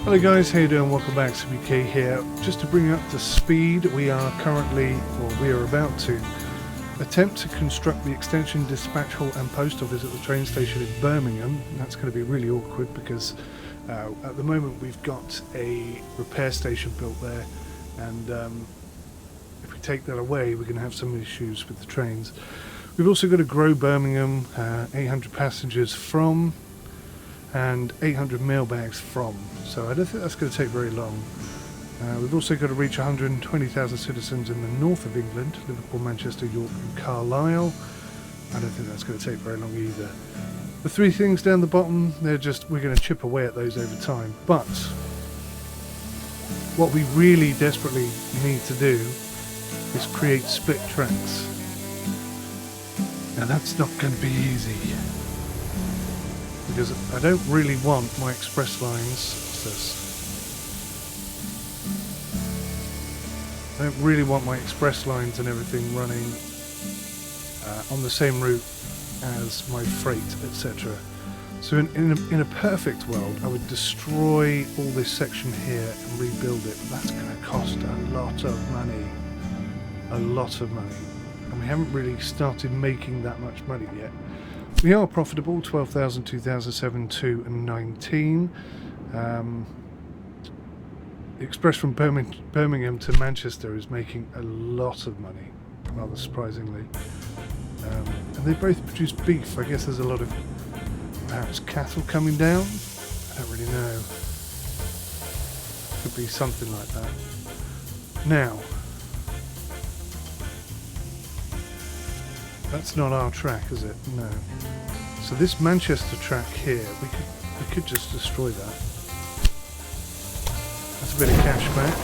Hello guys, how you doing? Welcome back, 𝗏𝘂𝐃 here. Just to bring you up to speed, we are about to attempt to construct the extension, dispatch hall and post office at the train station in Birmingham. That's going to be really awkward because at the moment we've got a repair station built there, and if we take that away we're going to have some issues with the trains. We've also got to grow Birmingham, 800 passengers from and 800 mailbags from, so I don't think that's going to take very long. We've also got to reach 120,000 citizens in the north of England, Liverpool, Manchester, York and Carlisle. I don't think that's going to take very long either. The three things down the bottom, we're going to chip away at those over time, but what we really desperately need to do is create split tracks. Now that's not going to be easy, because I don't really want my express lines. What's this? I don't really want my express lines and everything running on the same route as my freight, etc. So in a perfect world, I would destroy all this section here and rebuild it. But that's going to cost a lot of money. A lot of money. And we haven't really started making that much money yet. We are profitable, 12,000, 2007, 2 and 19. The express from Birmingham to Manchester is making a lot of money, rather surprisingly. And they both produce beef. I guess there's a lot of perhaps cattle coming down. I don't really know. Could be something like that. Now, that's not our track, is it? No. So this Manchester track here, we could just destroy that. That's a bit of cash back.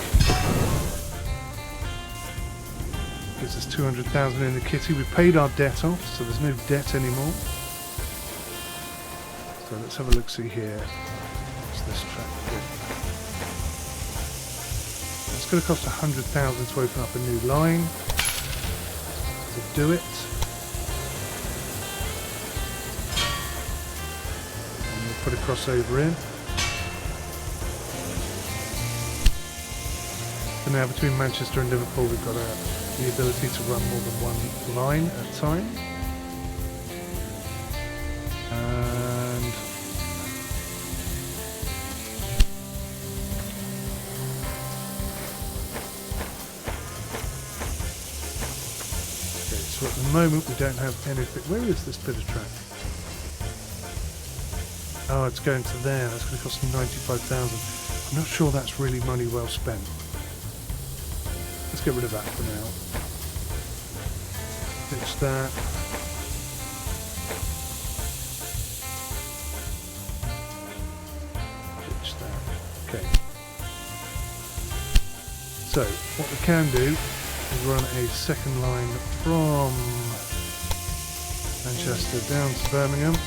Gives us 200,000 in the kitty. We paid our debt off, so there's no debt anymore. So let's have a look. See here. What's this track do? It's going to cost 100,000 to open up a new line. To do it. Put a crossover in. So now between Manchester and Liverpool we've got the ability to run more than one line at a time. And okay, so at the moment we don't have anything. Where is this bit of track? Oh, it's going to there. That's going to cost me 95,000. I'm not sure that's really money well spent. Let's get rid of that for now. Fix that. Fix that. Okay. So, what we can do is run a second line from Manchester down to Birmingham.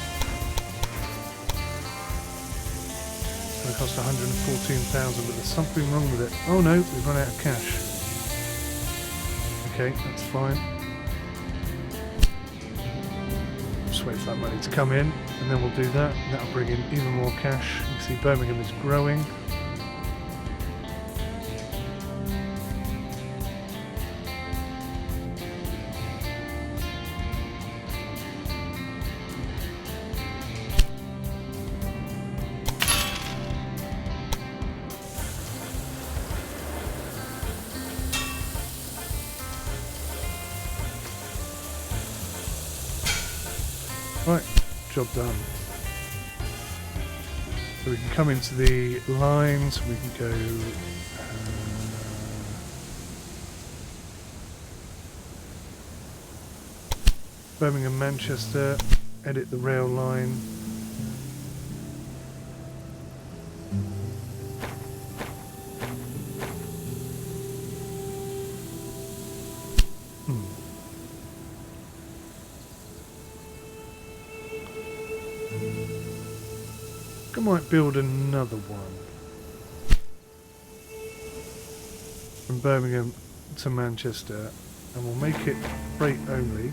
It's going to cost 114,000, but there's something wrong with it. Oh no, we've run out of cash. Okay, that's fine. Just wait for that money to come in, and then we'll do that. That'll bring in even more cash. You can see Birmingham is growing. Right, job done. So we can come into the lines, we can go Birmingham, Manchester, edit the rail line. I might build another one from Birmingham to Manchester, and we'll make it freight only.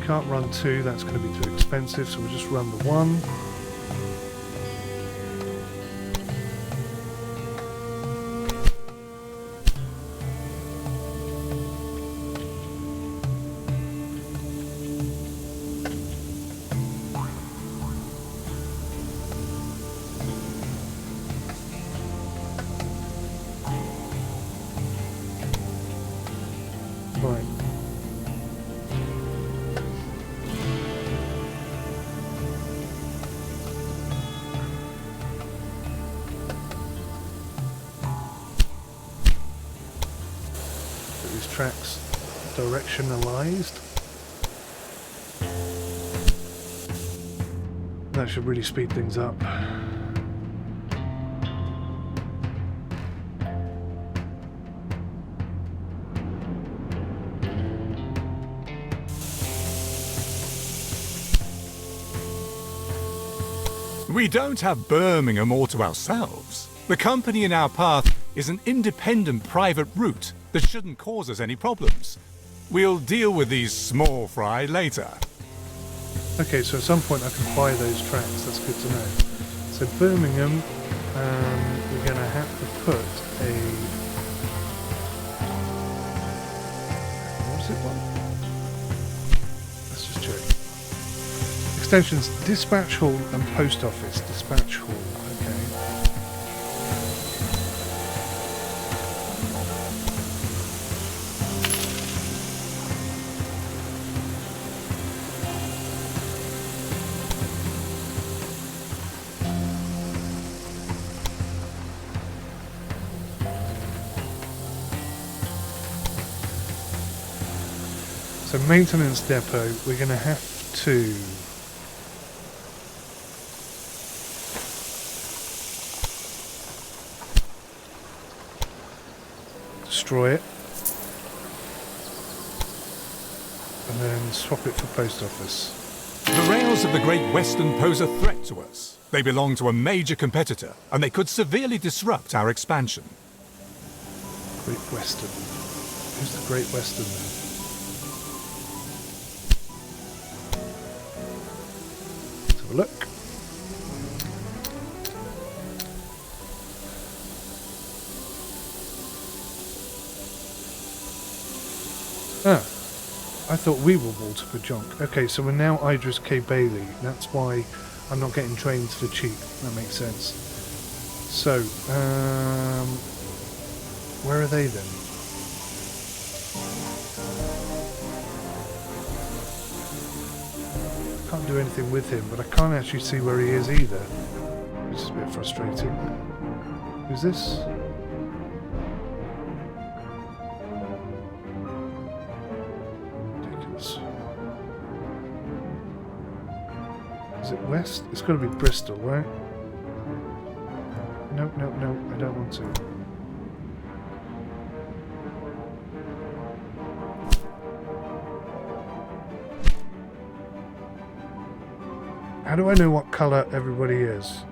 can't run 2, that's going to be too expensive, so we'll just run the 1. Right. Get these tracks directionalized. That should really speed things up. We don't have Birmingham all to ourselves. The company in our path is an independent private route that shouldn't cause us any problems. We'll deal with these small fry later. Okay, so at some point I can buy those tracks, that's good to know. So Birmingham, we're going to have to put a... What was it one? Let's just check. Extensions, Dispatch Hall and Post Office. Dispatch Hall, okay. So maintenance depot, we're going to have to destroy it and then swap it for post office. The rails of the Great Western pose a threat to us. They belong to a major competitor, and they could severely disrupt our expansion. Great Western. Who's the Great Western then? Let's have a look. Ah, I thought we were 𝗦𝘂𝗃𝗃𝗀𝗃. Okay, so we're now 𝗦𝘁𝗃𝗃𝗃𝗃. That's why I'm not getting trains for cheap. That makes sense. So, where are they then? Can't do anything with him, but I can't actually see where he is either. Which is a bit frustrating. Who's this? Is it west? It's got to be Bristol, right? No, no, no, I don't want to. How do I know what colour everybody is?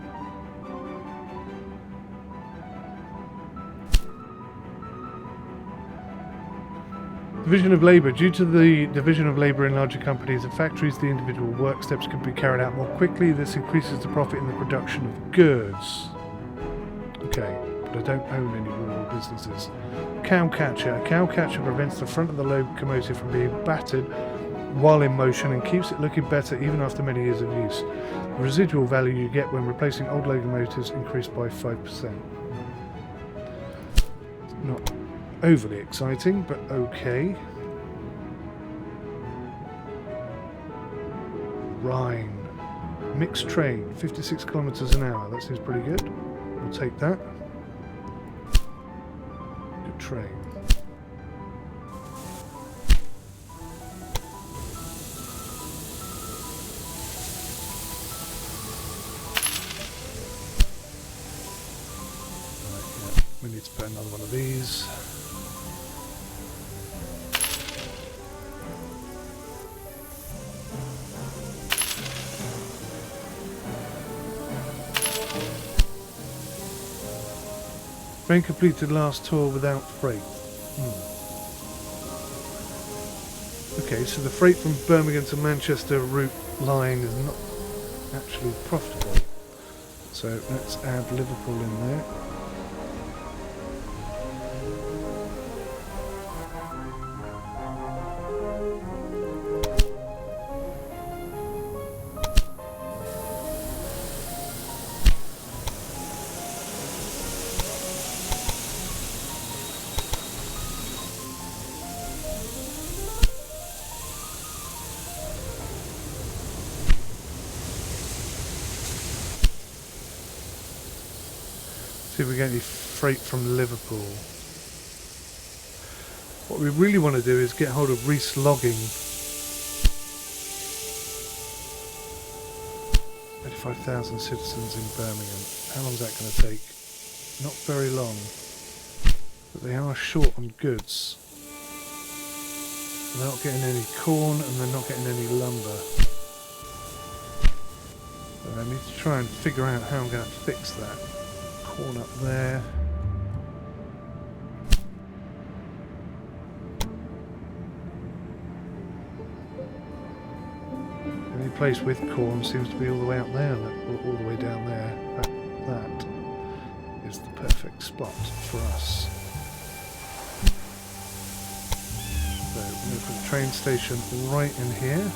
Division of labour. Due to the division of labour in larger companies and factories, the individual work steps can be carried out more quickly. This increases the profit in the production of goods. Okay, but I don't own any rural businesses. Cow catcher. A cow catcher prevents the front of the locomotive from being battered while in motion and keeps it looking better even after many years of use. The residual value you get when replacing old locomotives increased by 5%. Not overly exciting, but okay. Rhine. Mixed train, 56 kilometers an hour. That seems pretty good. We'll take that. Good train. We need to put another one of these. Train completed last tour without freight. Okay, so the freight from Birmingham to Manchester route line is not actually profitable. So let's add Liverpool in there. See if we get any freight from Liverpool. What we really want to do is get hold of Reese Logging. 85,000 citizens in Birmingham. How long is that going to take? Not very long. But they are short on goods. They're not getting any corn and they're not getting any lumber. So I need to try and figure out how I'm going to fix that. Corn up there. Any place with corn seems to be all the way up there, all the way down there. That is the perfect spot for us. So we're going to put a train station right in here.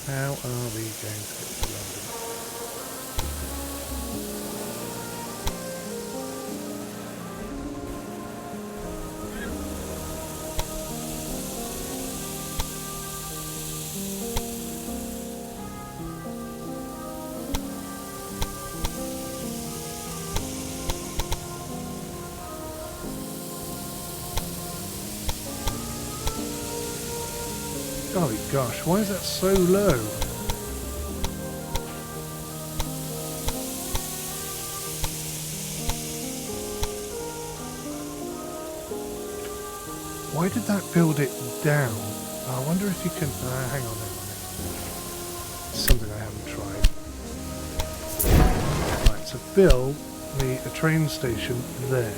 How are we going to get to London? Oh gosh, why is that so low? Why did that build it down? I wonder if you can... hang on a minute. It's something I haven't tried. Right, so build me a train station there.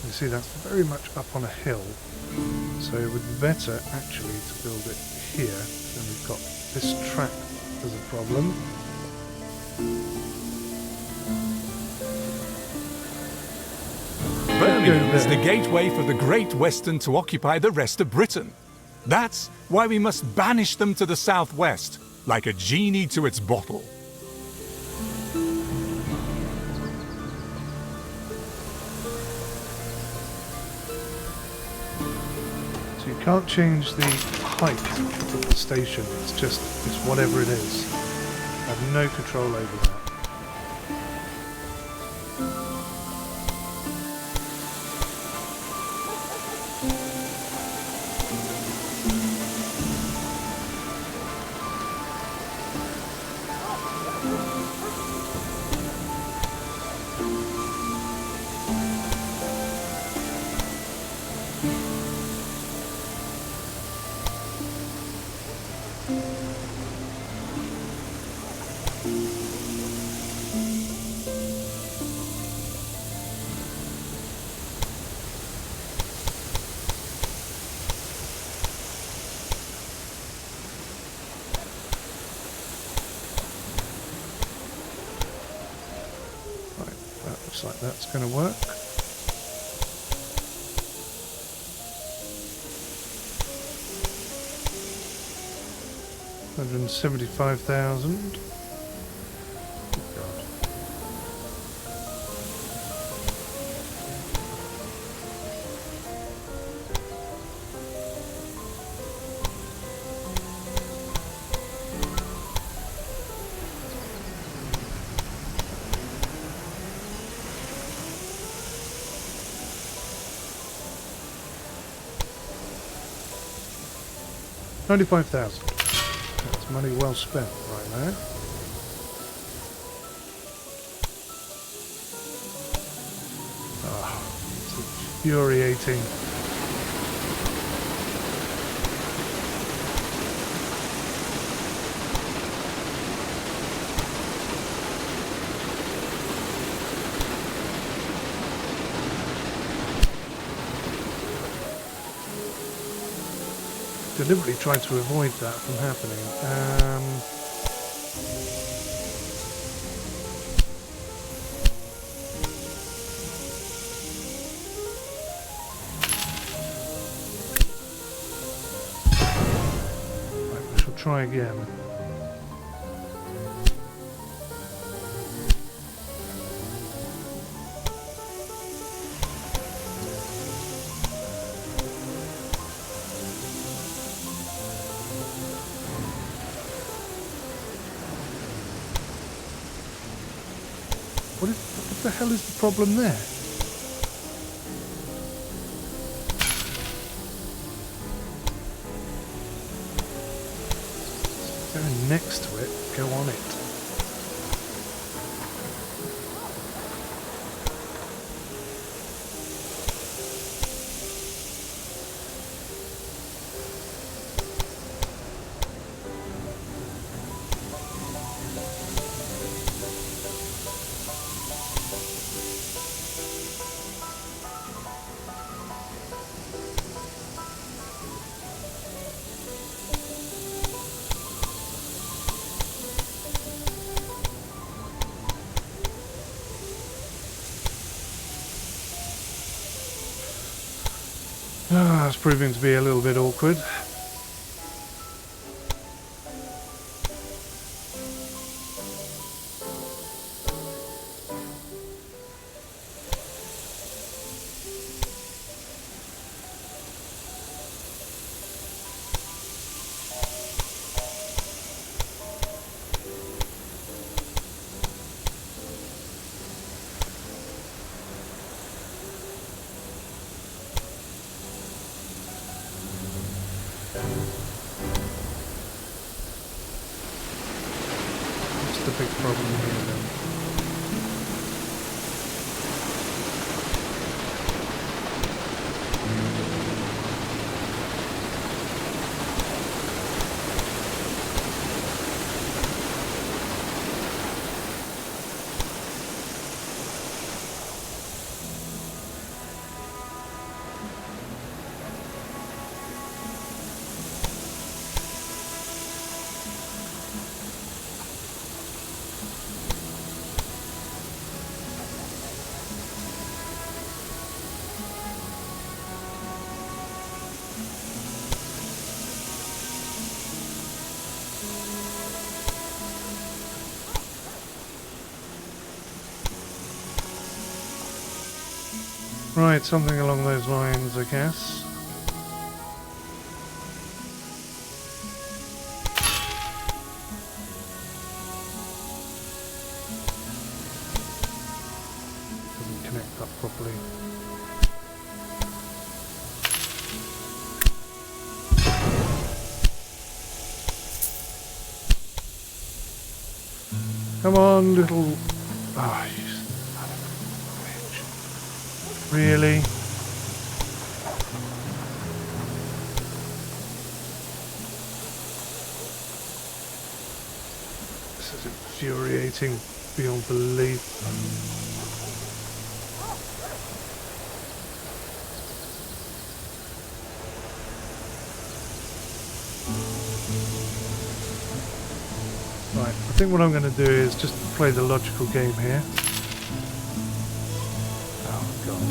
You see, that's very much up on a hill, so it would be better actually to build it here. Then we've got this track as a problem. Birmingham is the gateway for the Great Western to occupy the rest of Britain. That's why we must banish them to the southwest, like a genie to its bottle. So you can't change the height of the station, it's whatever it is. I have no control over that. Looks like that's going to work. $175,000. $95,000. That's That's money well spent right there. Oh, it's infuriating. Deliberately trying to avoid that from happening. Right, we shall try again. What the hell is the problem there? Go next to it, go on it. Ah, it's proving to be a little bit awkward. The big problem here then. Right, something along those lines, I guess. Doesn't connect up properly. Come on, little... Ah, you son of a bitch. Really? This is infuriating beyond belief. Right, I think what I'm going to do is just play the logical game here. Oh god.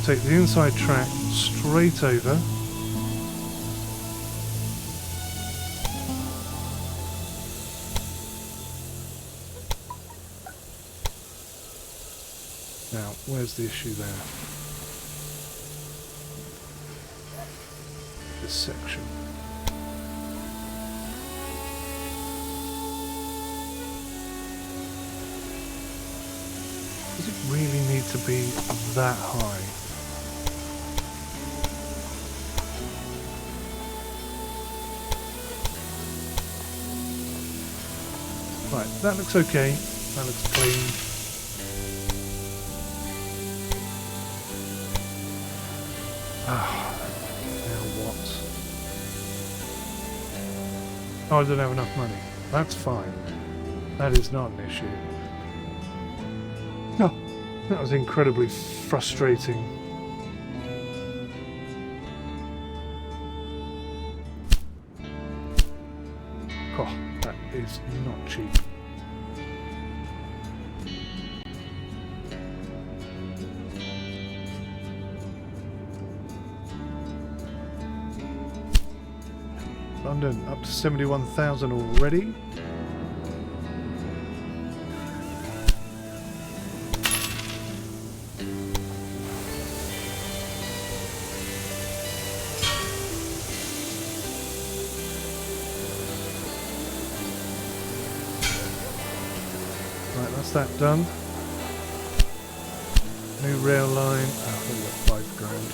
Take the inside track straight over. Now, where's the issue there? This section. Does it really need to be that high? Right, that looks okay. That looks clean. Ah, now what? Oh, I don't have enough money. That's fine. That is not an issue. No, that was incredibly frustrating. Oh, that is not cheap. London up to 71,000 already. Right, that's that done. New rail line. Oh, we've got 5 grand.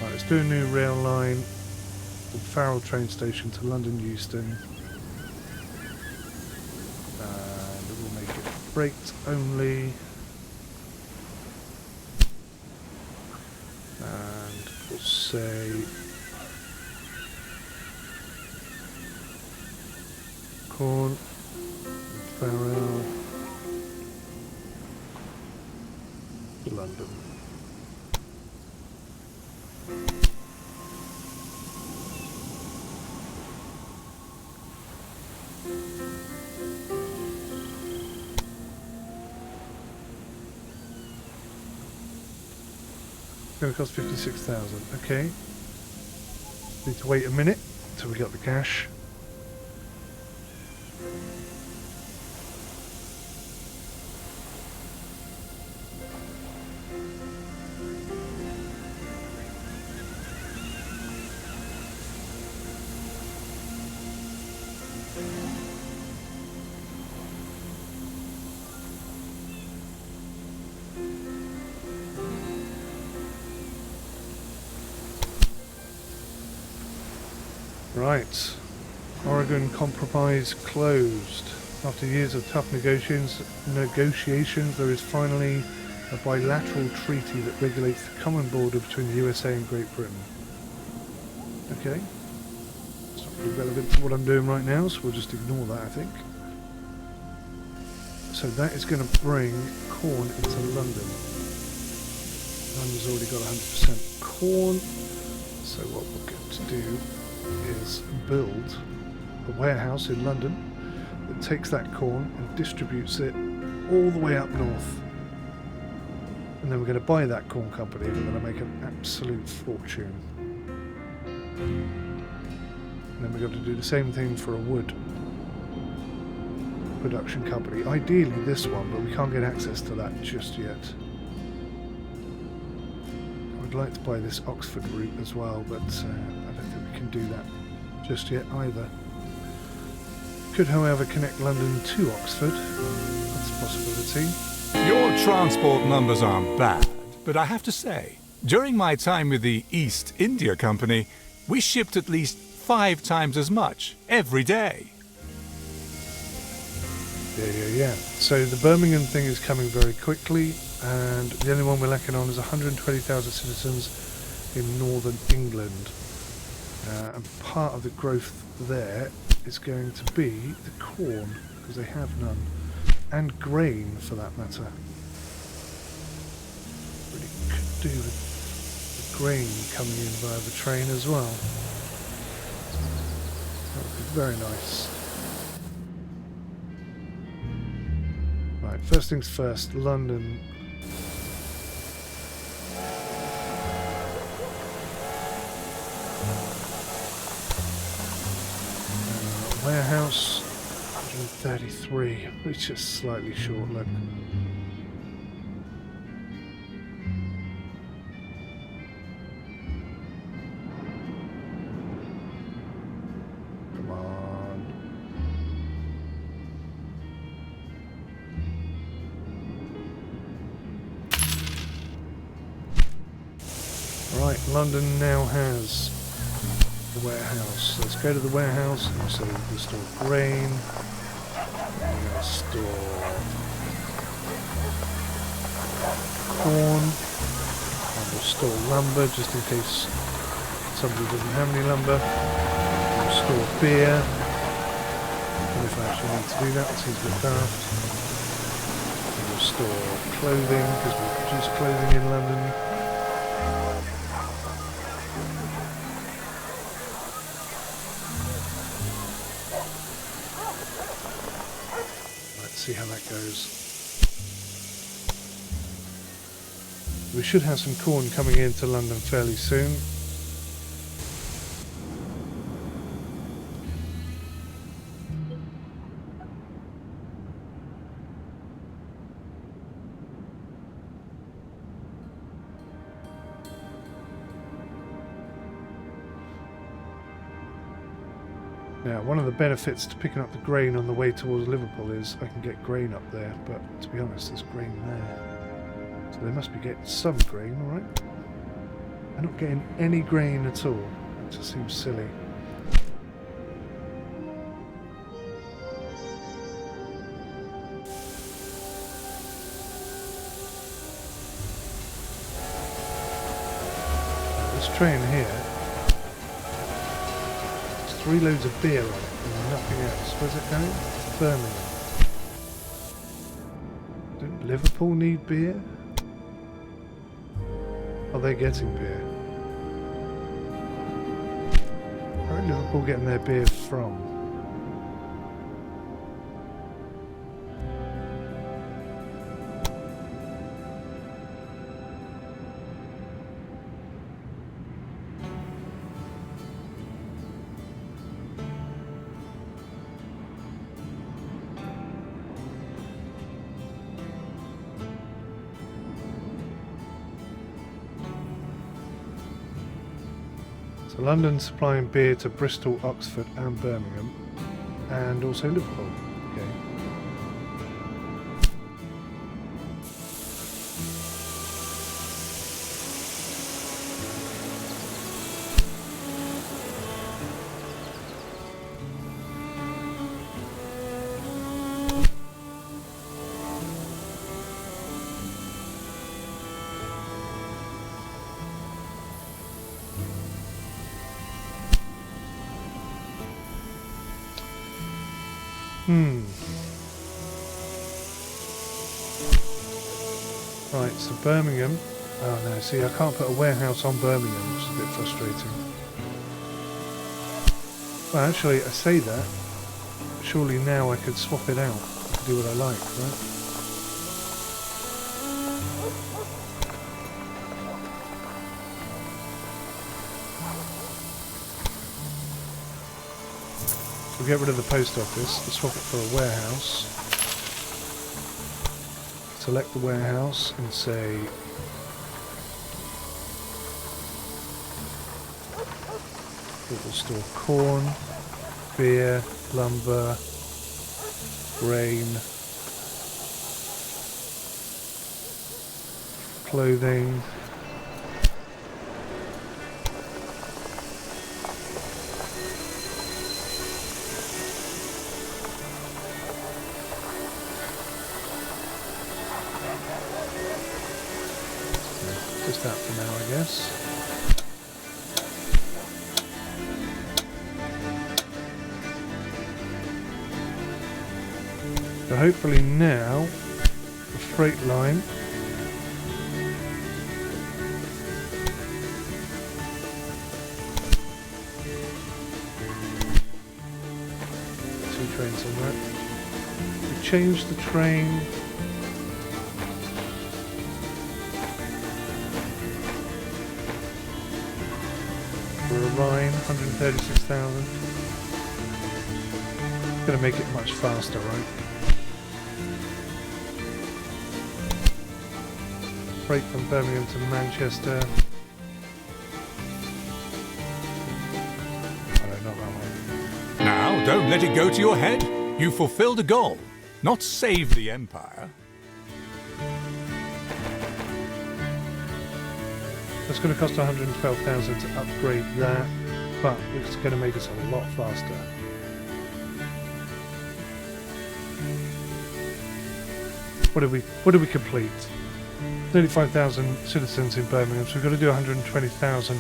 Right, let's do a new rail line from Farrell train station to London Euston. And we'll make it freight only. And we'll say Corn, Farrell to London. It's going to cost 56,000. Okay. Need to wait a minute until we got the cash. Right, Oregon Compromise closed. After years of tough negotiations, there is finally a bilateral treaty that regulates the common border between the USA and Great Britain. Okay, it's not really relevant to what I'm doing right now, so we'll just ignore that, I think. So that is going to bring corn into London. London's already got 100% corn, so what we're going to do is build a warehouse in London that takes that corn and distributes it all the way up north. And then we're going to buy that corn company and we're going to make an absolute fortune. And then we're going to do the same thing for a wood production company. Ideally this one, but we can't get access to that just yet. I would like to buy this Oxford route as well, but I don't think we can do that just yet either. Could, however, connect London to Oxford. That's a possibility. Your transport numbers aren't bad, but I have to say, during my time with the East India Company, we shipped at least 5 times as much every day. Yeah. So the Birmingham thing is coming very quickly, and the only one we're lacking on is 120,000 citizens in northern England. And part of the growth there is going to be the corn, because they have none, and grain for that matter. Really could do with the grain coming in via the train as well. That would be very nice. Right, first things first, London. Warehouse, 133, which is slightly short, look. Come on. Right, London now has the warehouse. Let's go to the warehouse. And so we'll store grain. We're going to store corn. And we'll store lumber just in case somebody doesn't have any lumber. We'll store beer. And if I actually need to do that, it seems a bit daft. And we'll store clothing because we produce clothing in London. See how that goes. We should have some corn coming into London fairly soon. Now, one of the benefits to picking up the grain on the way towards Liverpool is I can get grain up there, but to be honest, there's grain there. So they must be getting some grain, alright? They're not getting any grain at all. That just seems silly. Now, this train here, 3 loads of beer on it and nothing else. Where's it going? Birmingham. Don't Liverpool need beer? Are they getting beer? Where are Liverpool getting their beer from? So London supplying beer to Bristol, Oxford and Birmingham, and also Liverpool. Okay. Right, so Birmingham. Oh no, see, I can't put a warehouse on Birmingham, which is a bit frustrating. Well, actually, I say that. Surely now I could swap it out. I could do what I like, right? We'll get rid of the post office, we'll swap it for a warehouse. Select the warehouse and say it will store corn, beer, lumber, grain, clothing, just that for now, I guess. So hopefully now the freight line two trains on that. We changed the train. For a Rhine, 136,000. Gonna make it much faster, right? Freight from Birmingham to Manchester. I don't know that one. Now, don't let it go to your head. You fulfilled a goal, not save the Empire. That's going to cost 112,000 to upgrade that, but it's going to make us a lot faster. What did we complete? 35,000 citizens in Birmingham, so we've got to do 120,000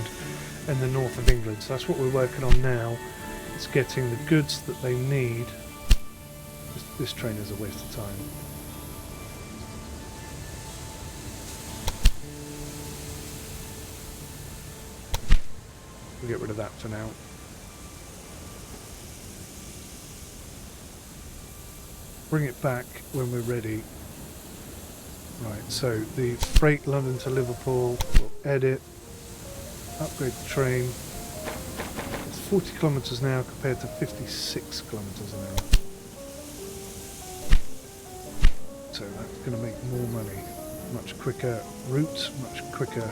in the north of England. So that's what we're working on now. It's getting the goods that they need. This train is a waste of time. We'll get rid of that for now. Bring it back when we're ready. Right, so the freight London to Liverpool, we'll edit, upgrade the train. It's 40 kilometres now compared to 56 kilometres an hour. So that's going to make more money. Much quicker routes, much quicker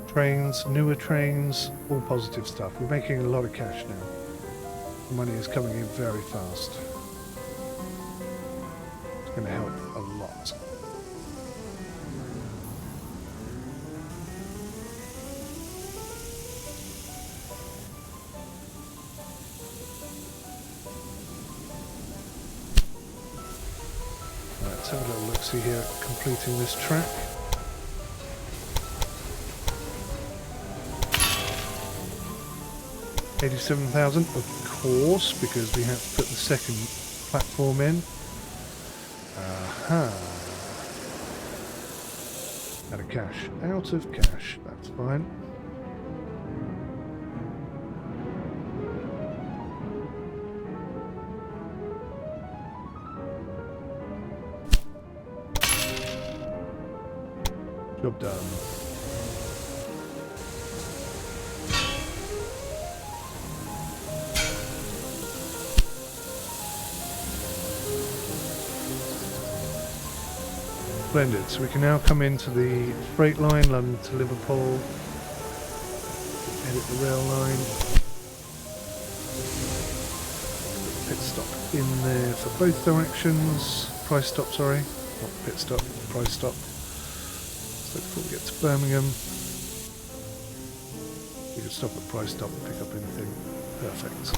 trains, newer trains, all positive stuff. We're making a lot of cash now. The money is coming in very fast. It's going to help a lot. Let's have a little look-see here at completing this track. $87,000, of course, because we have to put the second platform in. Aha. Out of cash. Out of cash. That's fine. Job done. Splendid. So we can now come into the freight line, London to Liverpool. Edit the rail line. Pit stop in there for both directions. Price stop, sorry. Not pit stop, price stop. So before we get to Birmingham, we can stop at price stop and pick up anything. Perfect.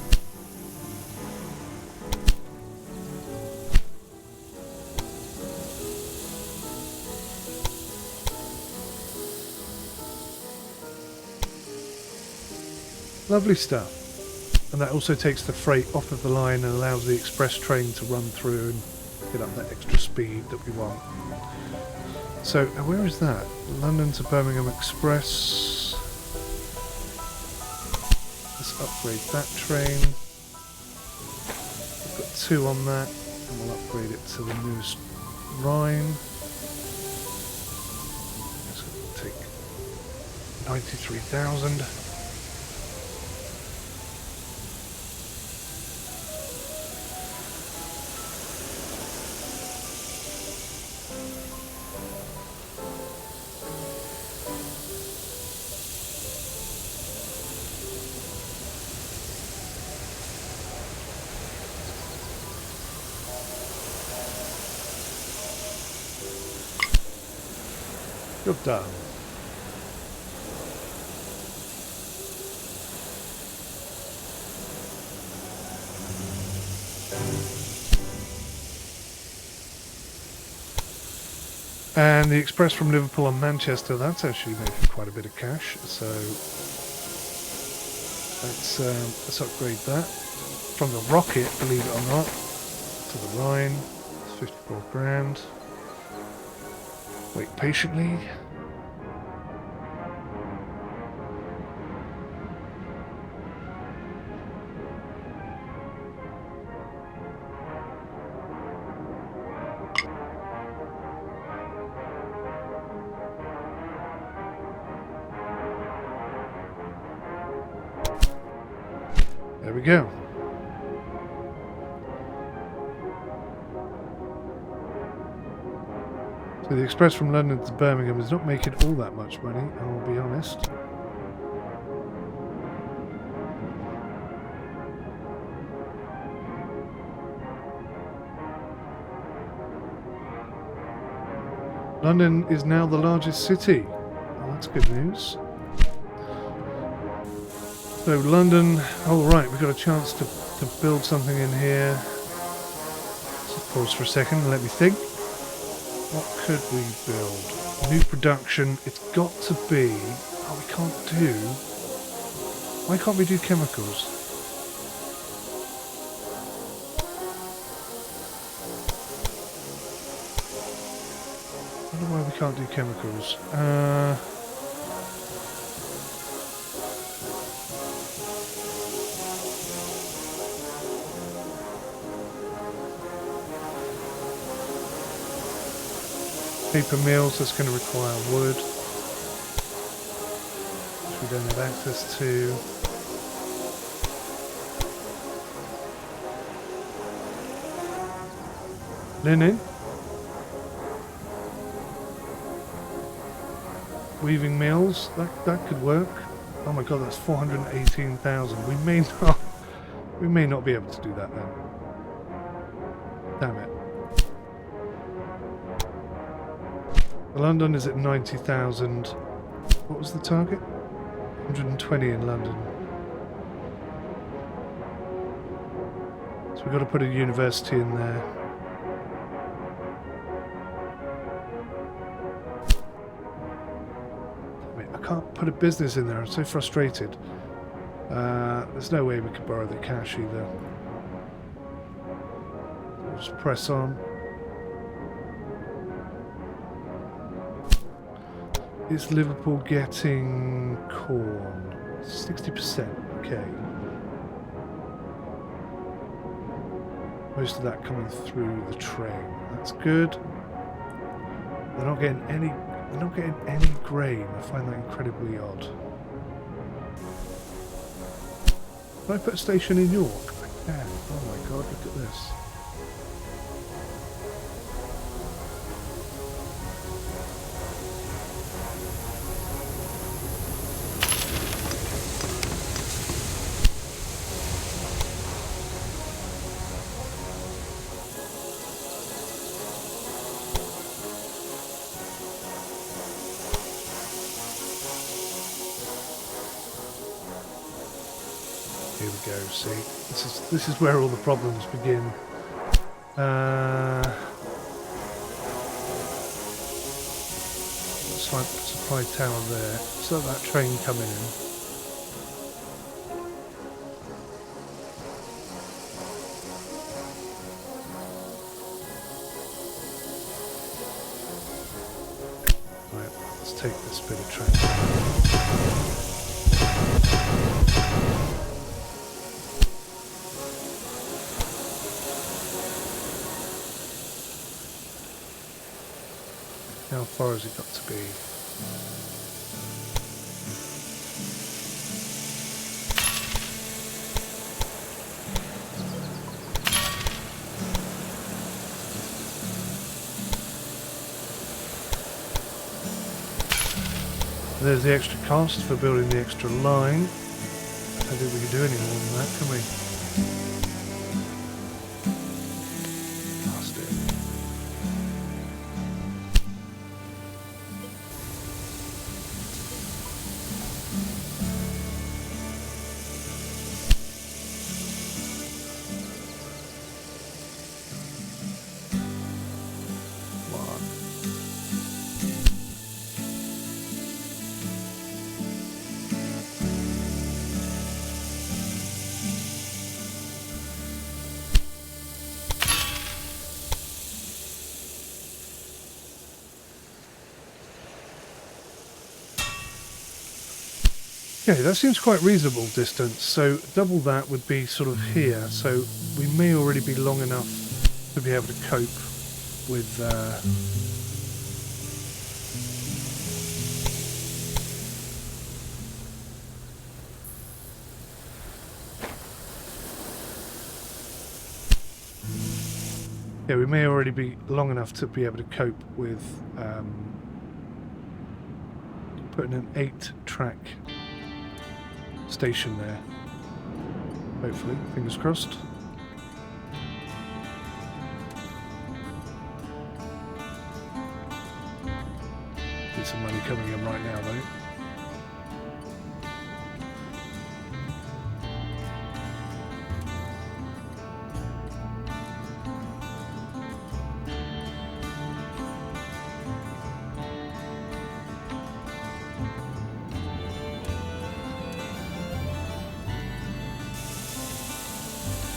Lovely stuff. And that also takes the freight off of the line and allows the express train to run through and get up that extra speed that we want. So, where is that? London to Birmingham Express. Let's upgrade that train. We've got 2 on that, and we'll upgrade it to the newest Rhine. It's going to take 93,000. Job done. And the express from Liverpool and Manchester, that's actually making quite a bit of cash, so let's upgrade that. From the Rocket, believe it or not, to the Rhine, it's 54 grand. Wait patiently. There we go. So the express from London to Birmingham is not making all that much money, I'll be honest. London is now the largest city. that's good news. So London, oh right, we've got a chance to build something in here. Let's pause for a second and let me think. What could we build? New production, it's got to be, oh we can't do, why can't we do chemicals? I don't know why we can't do chemicals. Paper mills, that's going to require wood, which we don't have access to. Linen. Weaving mills, that could work. Oh my god, that's 418,000. We may not be able to do that then. Damn it. London is at 90,000. What was the target? 120 in London. So we've got to put a university in there. I can't put a business in there, I'm so frustrated. There's no way we could borrow the cash either. We'll just press on. Is Liverpool getting corn? 60%, okay. Most of that coming through the train. That's good. They're not getting any grain. I find that incredibly odd. Can I put a station in York? I can. Oh my god, look at this. Here we go, see, this is where all the problems begin. Supply tower there, so that train coming in. Right, let's take this bit of train. How far has it got to be? There's the extra cost for building the extra line. I don't think we can do any more than that, can we? Okay, that seems quite reasonable distance, so double that would be sort of here, so we may already be long enough to be able to cope with yeah, we may already be long enough to be able to cope with putting an 8-track station there. Hopefully, fingers crossed. bits of money coming in right now, though.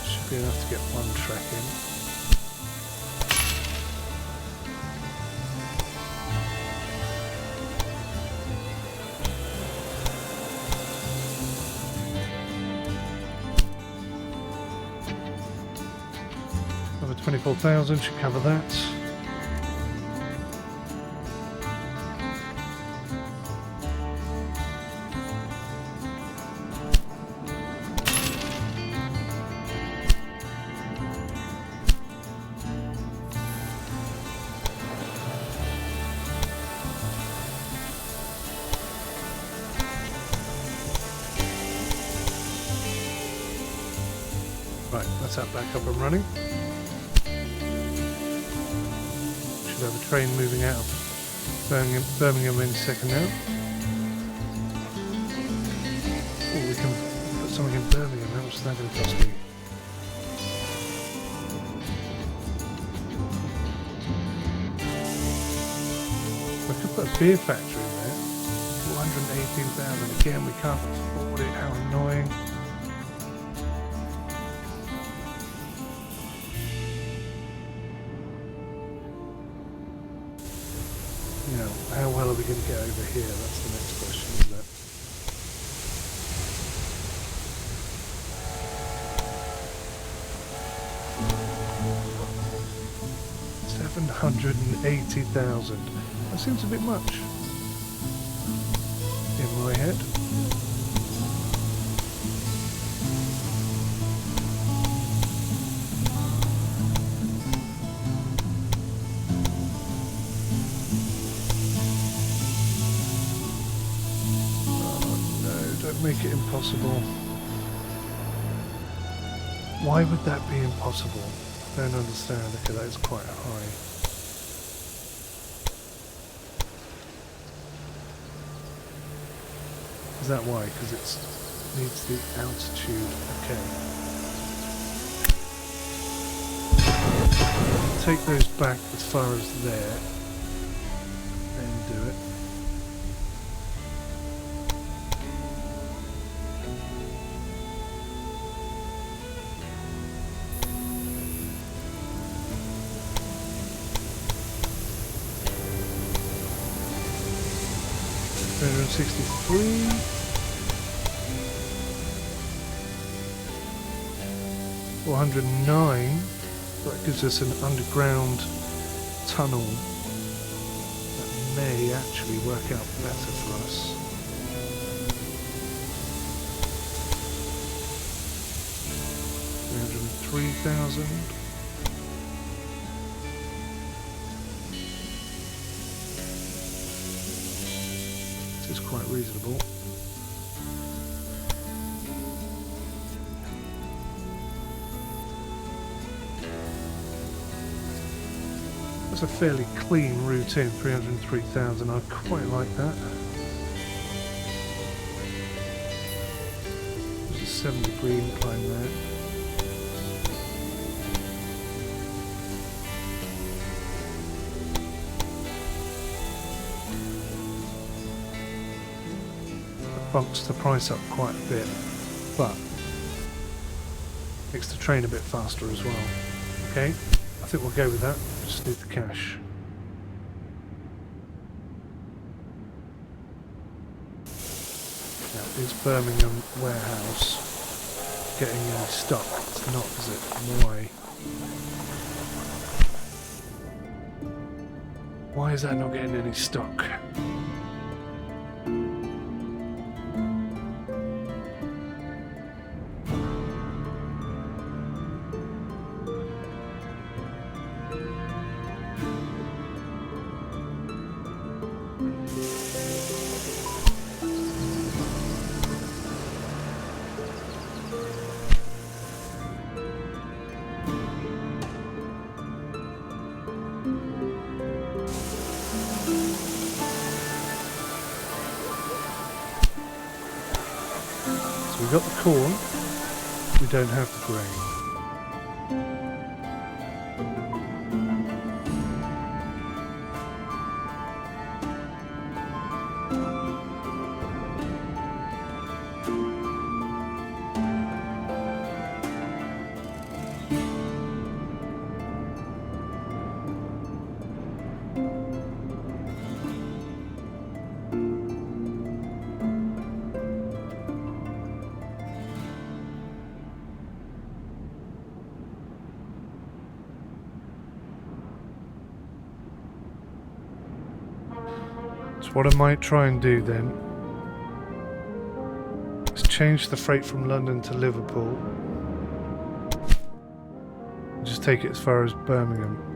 Should be enough to get one track in. Another 24,000 should cover that. Right, that's that back up and running. Should have a train moving out of Birmingham any second now. Oh, we can put something in Birmingham. How much is that going to cost me? I could put a beer factory in there. 418,000. Again, we can't afford it. How annoying. You know, how well are we going to get over here? That's the next question, isn't it? $780,000. That seems a bit much in my head. Make it impossible. Why would that be impossible? I don't understand. Okay, that is quite high. Is that why? Because it needs the altitude. Okay. Take those back as far as there. Then do it. $363. 409. That gives us an underground tunnel that may actually work out better for us. $303,000. This is quite reasonable. That's a fairly clean route in, 303,000. I quite like that. There's a 7-degree incline there. Bumps the price up quite a bit, but makes the train a bit faster as well. Okay, I think we'll go with that. Just need the cash. Now, is Birmingham warehouse getting any stock? It's not, is it? Why? Why is that not getting any stock? we've got the corn, we don't have the grain. So what I might try and do then is change the freight from London to Liverpool. Just take it as far as Birmingham.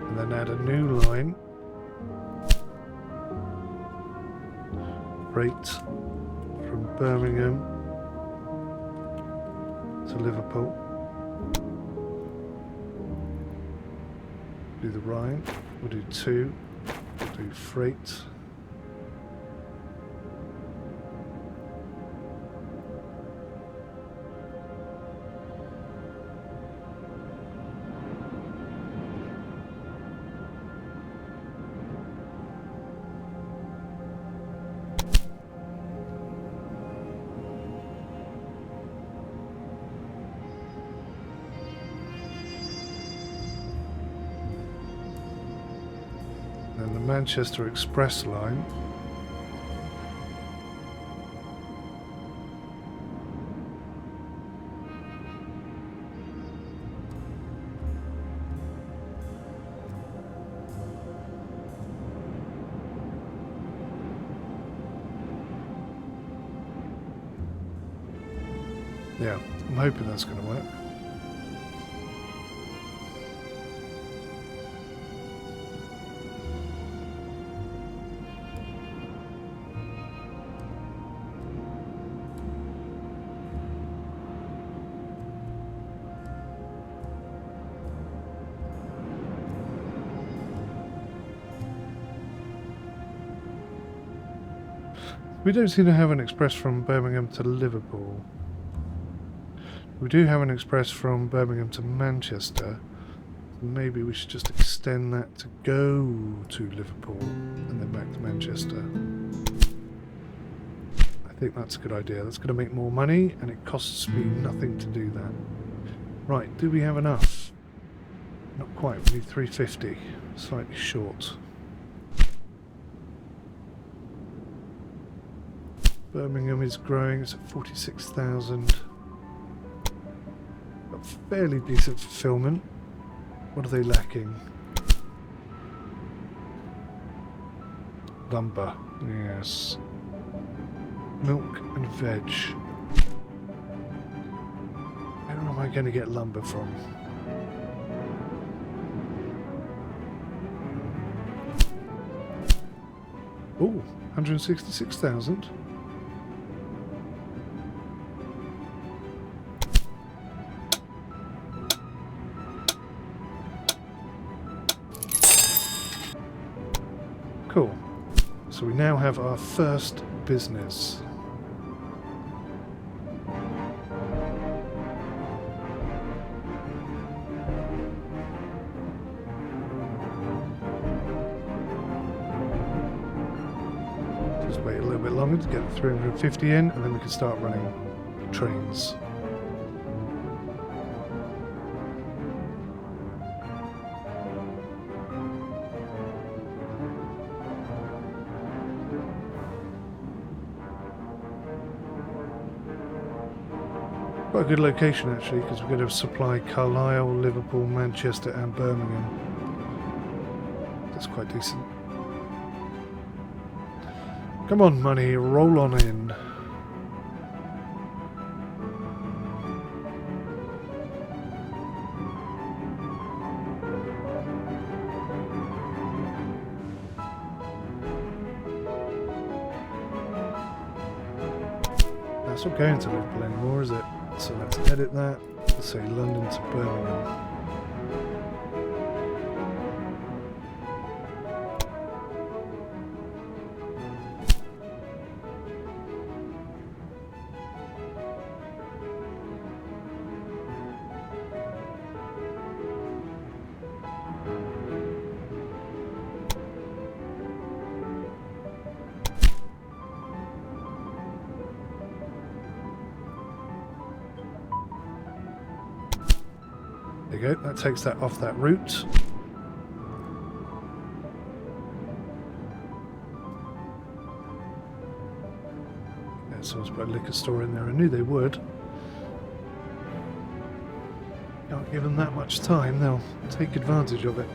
And then add a new line. Freight from Birmingham to Liverpool. Do the Rhine. We'll do 2. We'll do freight. And the Manchester Express line. Yeah, I'm hoping that's going to work. We don't seem to have an express from Birmingham to Liverpool. We do have an express from Birmingham to Manchester. Maybe we should just extend that to go to Liverpool and then back to Manchester. I think that's a good idea. That's going to make more money and it costs me nothing to do that. Right, do we have enough? Not quite, we need 350. Slightly short. Birmingham is growing, it's at 46,000. Got fairly decent fulfillment. What are they lacking? Lumber, yes. Milk and veg. Where am I going to get lumber from? Oh, 166,000. Cool. So we now have our first business. Just wait a little bit longer to get the 350 in, and then we can start running trains. Quite a good location actually, because we're going to supply Carlisle, Liverpool, Manchester and Birmingham. That's quite decent. Come on money, roll on in. It's not going to Liverpool anymore, is it? So let's edit that. Let's say London to Birmingham. There you go, that takes that off that route. Yeah, someone's put a liquor store in there. I knew they would. Can't give them that much time, they'll take advantage of it.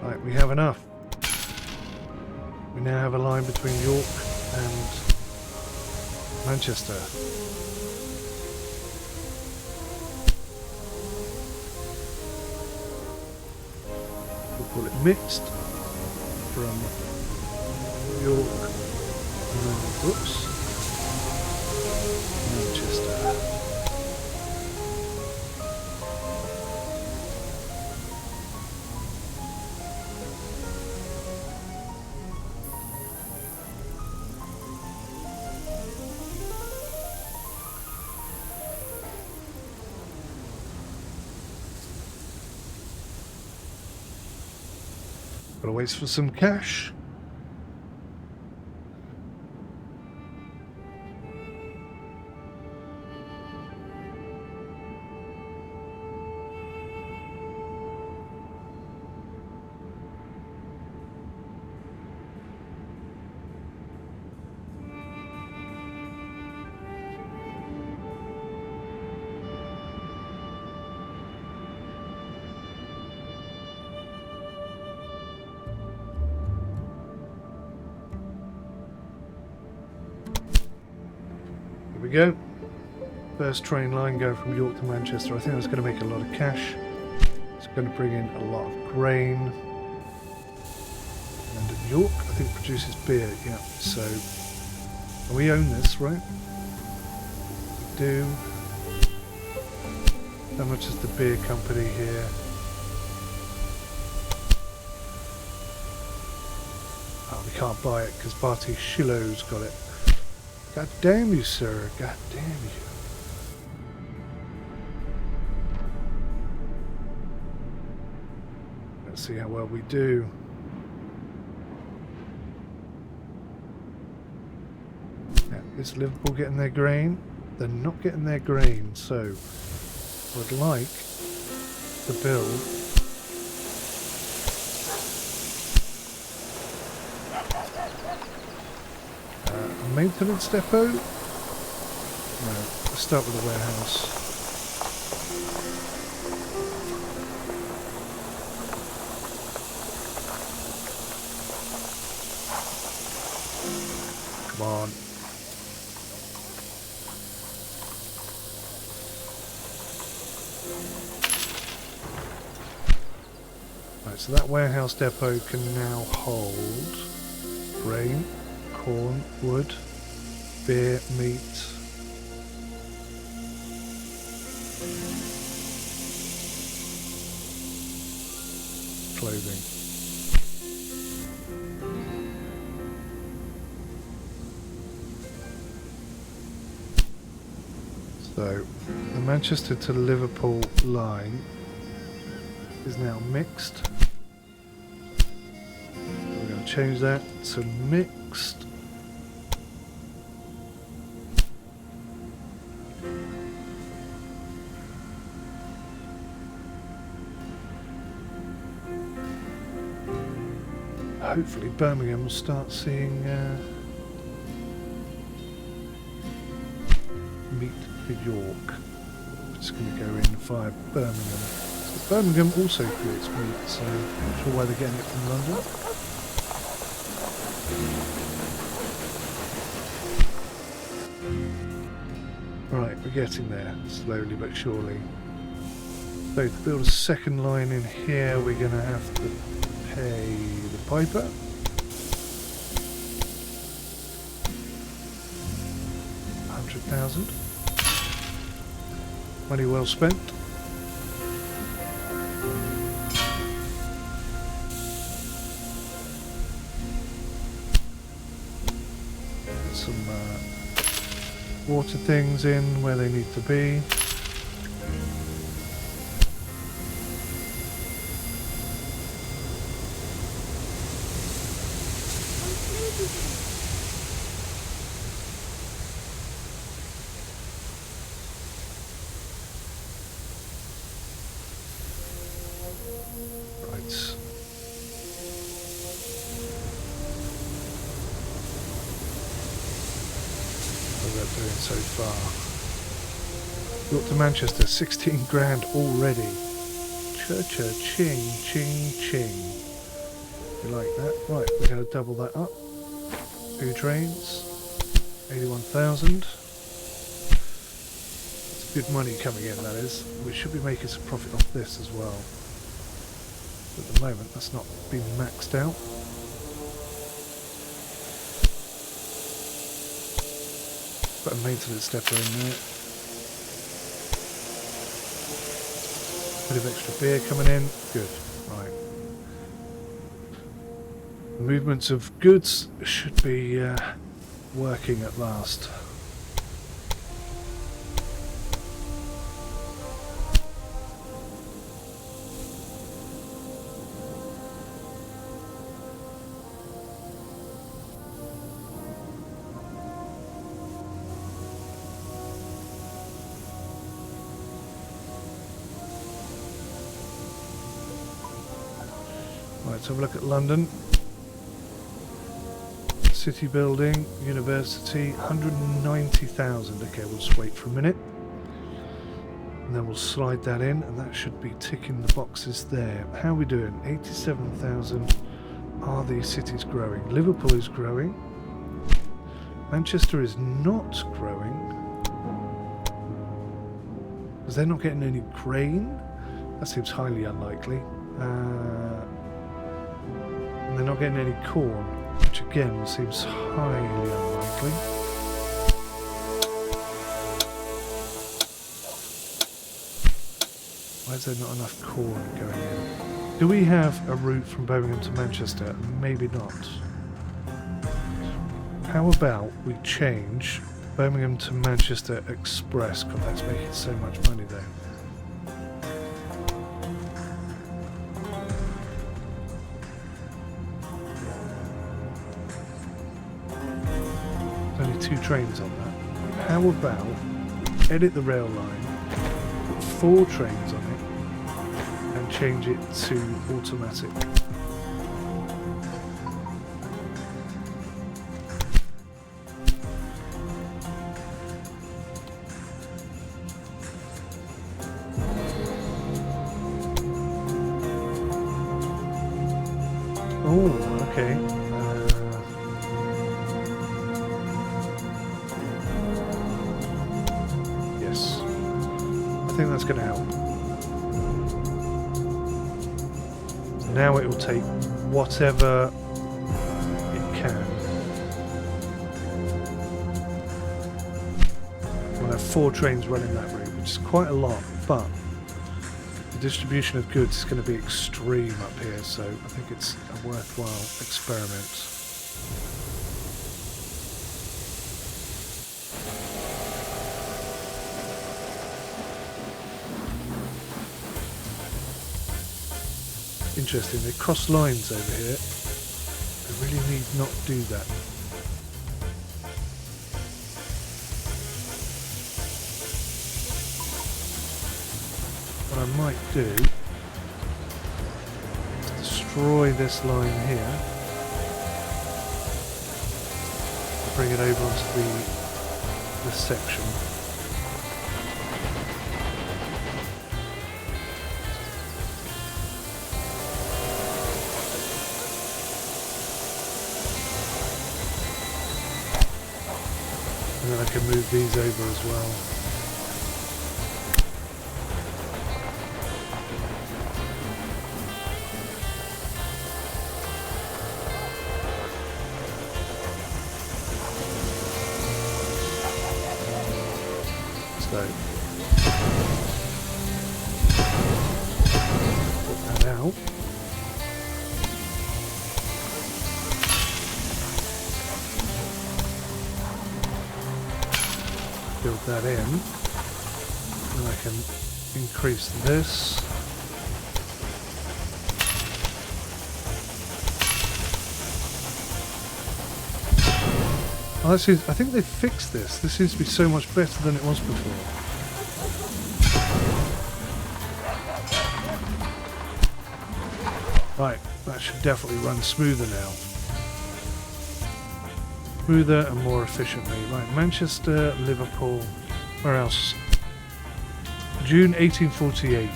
Right, we have enough. We now have a line between York and Manchester. Call it mixed from York and then, oops, Manchester. Gotta wait for some cash. Here we go. First train line going from York to Manchester. I think that's going to make a lot of cash. It's going to bring in a lot of grain. And at York, I think produces beer. Yeah, so we own this, right? We do. How much is the beer company here? Oh, we can't buy it because 𝗏𝗏𝗃𝗀𝐬𝐬's got it. God damn you, sir. God damn you. Let's see how well we do. Yeah, is Liverpool getting their grain? They're not getting their grain, so I would like to build a maintenance depot. No, let's start with a warehouse. Come on. Right, so that warehouse depot can now hold grain, corn, wood, beer, meat. Clothing. So, the Manchester to Liverpool line is now mixed. We're going to change that to mixed. Hopefully Birmingham will start seeing meat for York. It's going to go in via Birmingham. So Birmingham also creates meat, so I'm not sure why they're getting it from London. Right, we're getting there, slowly but surely. So to build a second line in here, we're going to have to pay the piper. 100,000. Money well spent. Get some water things in where they need to be. So far. Got to Manchester, 16 grand already. Ching, ching, ching. You like that? Right, we're going to double that up. 2 trains, 81,000. That's good money coming in, that is. We should be making some profit off this as well. At the moment, that's not been maxed out. Put a maintenance stepper in there. Bit of extra beer coming in. Good. Right. Movements of goods should be working at last. Let's have a look at London. City building, university, 190,000. Okay, we'll just wait for a minute. And then we'll slide that in, and that should be ticking the boxes there. How are we doing? 87,000. Are these cities growing? Liverpool is growing. Manchester is not growing. Because they're not getting any grain? That seems highly unlikely. And they're not getting any corn, which again seems highly unlikely. Why is there not enough corn going in? Do we have a route from Birmingham to Manchester? Maybe not. How about we change Birmingham to Manchester Express? God, that's making so much money there. Only 2 trains on that. How about edit the rail line, put 4 trains on it, and change it to automatic. Oh, okay. Yes. I think that's going to help. Now it will take whatever it can. We'll have 4 trains running that route, which is quite a lot, but the distribution of goods is going to be extreme up here, so I think it's a worthwhile experiment. Interesting, they cross lines over here. They really need not do that. What I might do is destroy this line here, bring it over onto this section. And then I can move these over as well. though. Put that out. Build that in. And I can increase this. Oh, I think they've fixed this. This seems to be so much better than it was before. Right, that should definitely run smoother now. Smoother and more efficiently. Right, Manchester, Liverpool, where else? June 1848.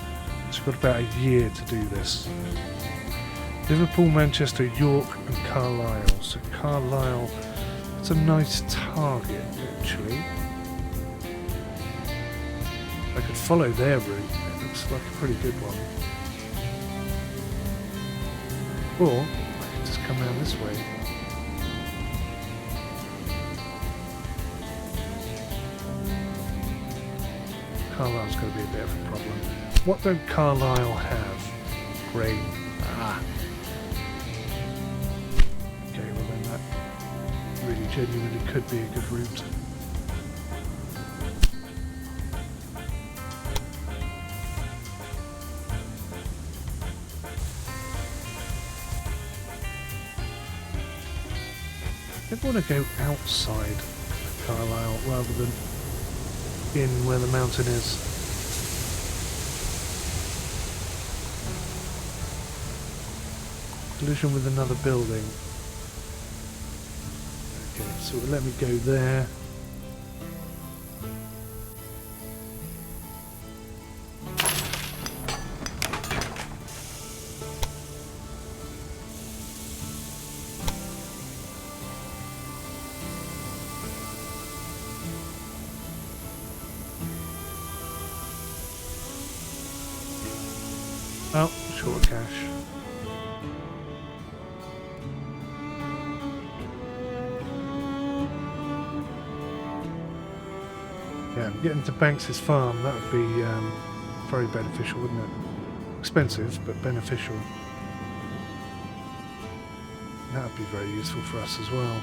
So we've got about a year to do this. Liverpool, Manchester, York and Carlisle. So Carlisle, it's a nice target actually. I could follow their route. It looks like a pretty good one. Or I could just come around this way. Carlisle's going to be a bit of a problem. What don't Carlisle have? Rain. Ah. Okay, well then that really genuinely could be a good route. I want to go outside of Carlisle rather than in where the mountain is. Collision with another building. Okay, so let me go there. Oh, short of cash. Yeah, getting to Banks's farm, that would be very beneficial, wouldn't it? Expensive, but beneficial. That would be very useful for us as well.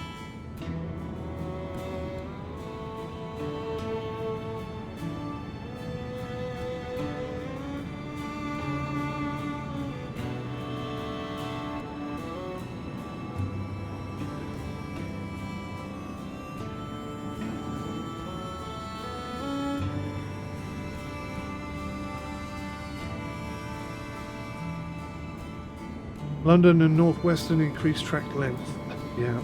London and Northwestern increased track length. Yeah.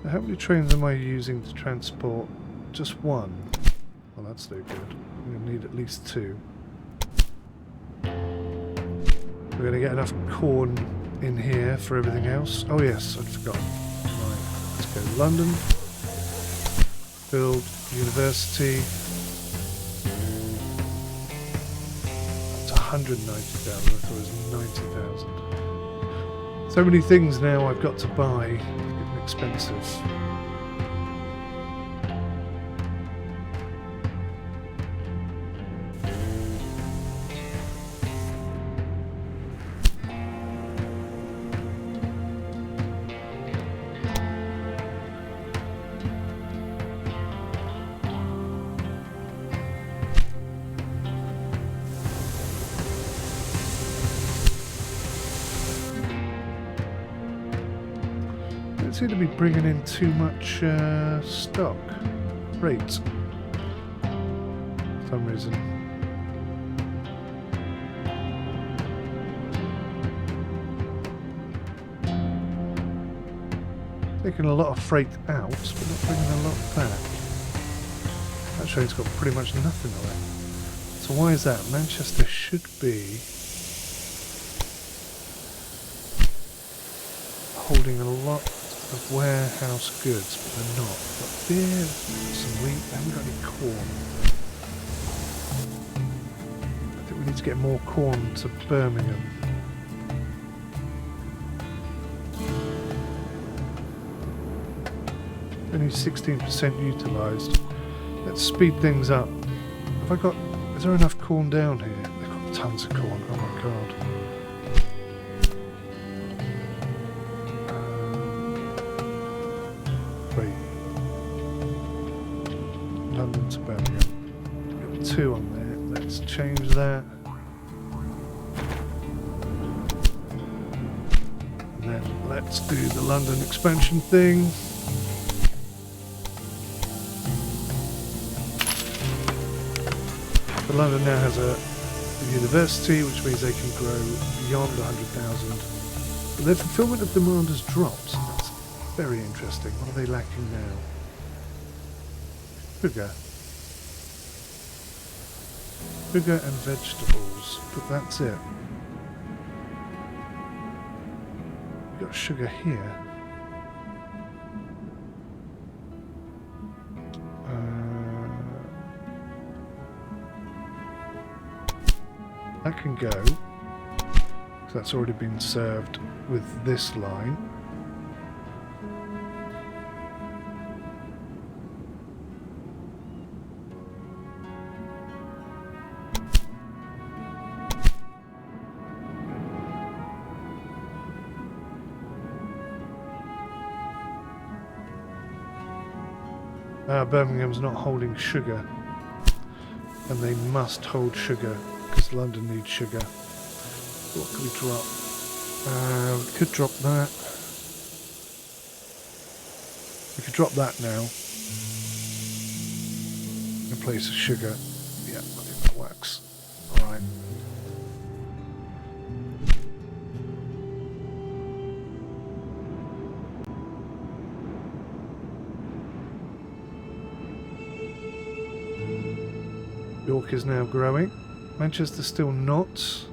How many trains am I using to transport? Just one. Well, that's no good. I'm going to need at least two. We're going to get enough corn in here for everything else. Oh yes, I'd forgotten. Right, let's go London. Build university. It's 190,000. I thought it was 90,000. So many things now I've got to buy. It's getting expensive. Seem to be bringing in too much stock freight for some reason. Taking a lot of freight out, but not bringing a lot back. That train's got pretty much nothing on it. So why is that? Manchester should be holding a lot of warehouse goods, but they're not. Got beer, some wheat, I haven't got any corn. need to get more corn to Birmingham. Only 16% utilised. Let's speed things up. Have I got... Is there enough corn down here? They've got tons of corn. Oh my god. Wait. London to Birmingham. Got 2 on there. Let's change that. And then let's do the London expansion thing. London now has a university, which means they can grow beyond 100,000. But their fulfillment of demand has dropped. That's very interesting. What are they lacking now? Sugar. Sugar and vegetables. But that's it. We've got sugar here. That can go, so that's already been served with this line. Birmingham's not holding sugar, and they must hold sugar. Because London needs sugar. What can we drop? We could drop that. We could drop that now. In place of sugar. Yeah, I think that works. Alright. York is now growing. Manchester still not.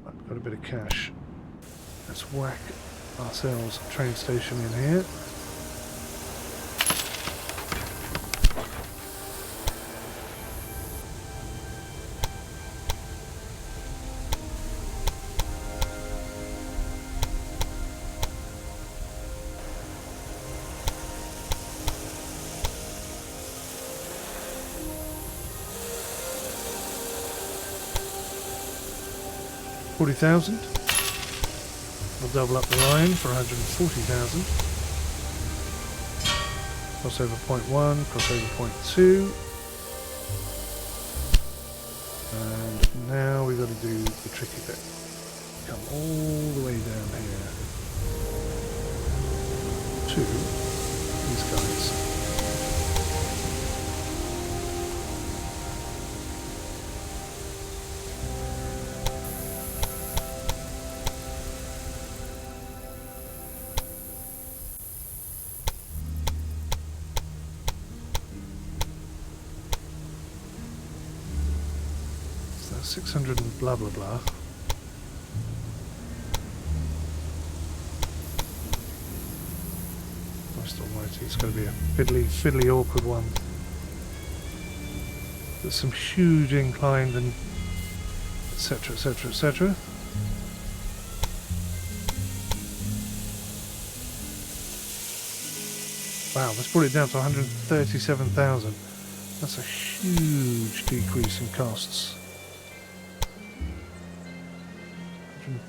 I've got a bit of cash. Let's whack ourselves a train station in here. $40,000. We'll double up the line for 140,000. Crossover point 1, crossover point 2. And now we've got to do the tricky bit. Come all the way down here to these guys. So 600 and blah blah blah. Christ almighty, it's going to be a fiddly awkward one. There's some huge incline and etc etc etc. Wow, let's put it down to 137,000. That's a huge decrease in costs.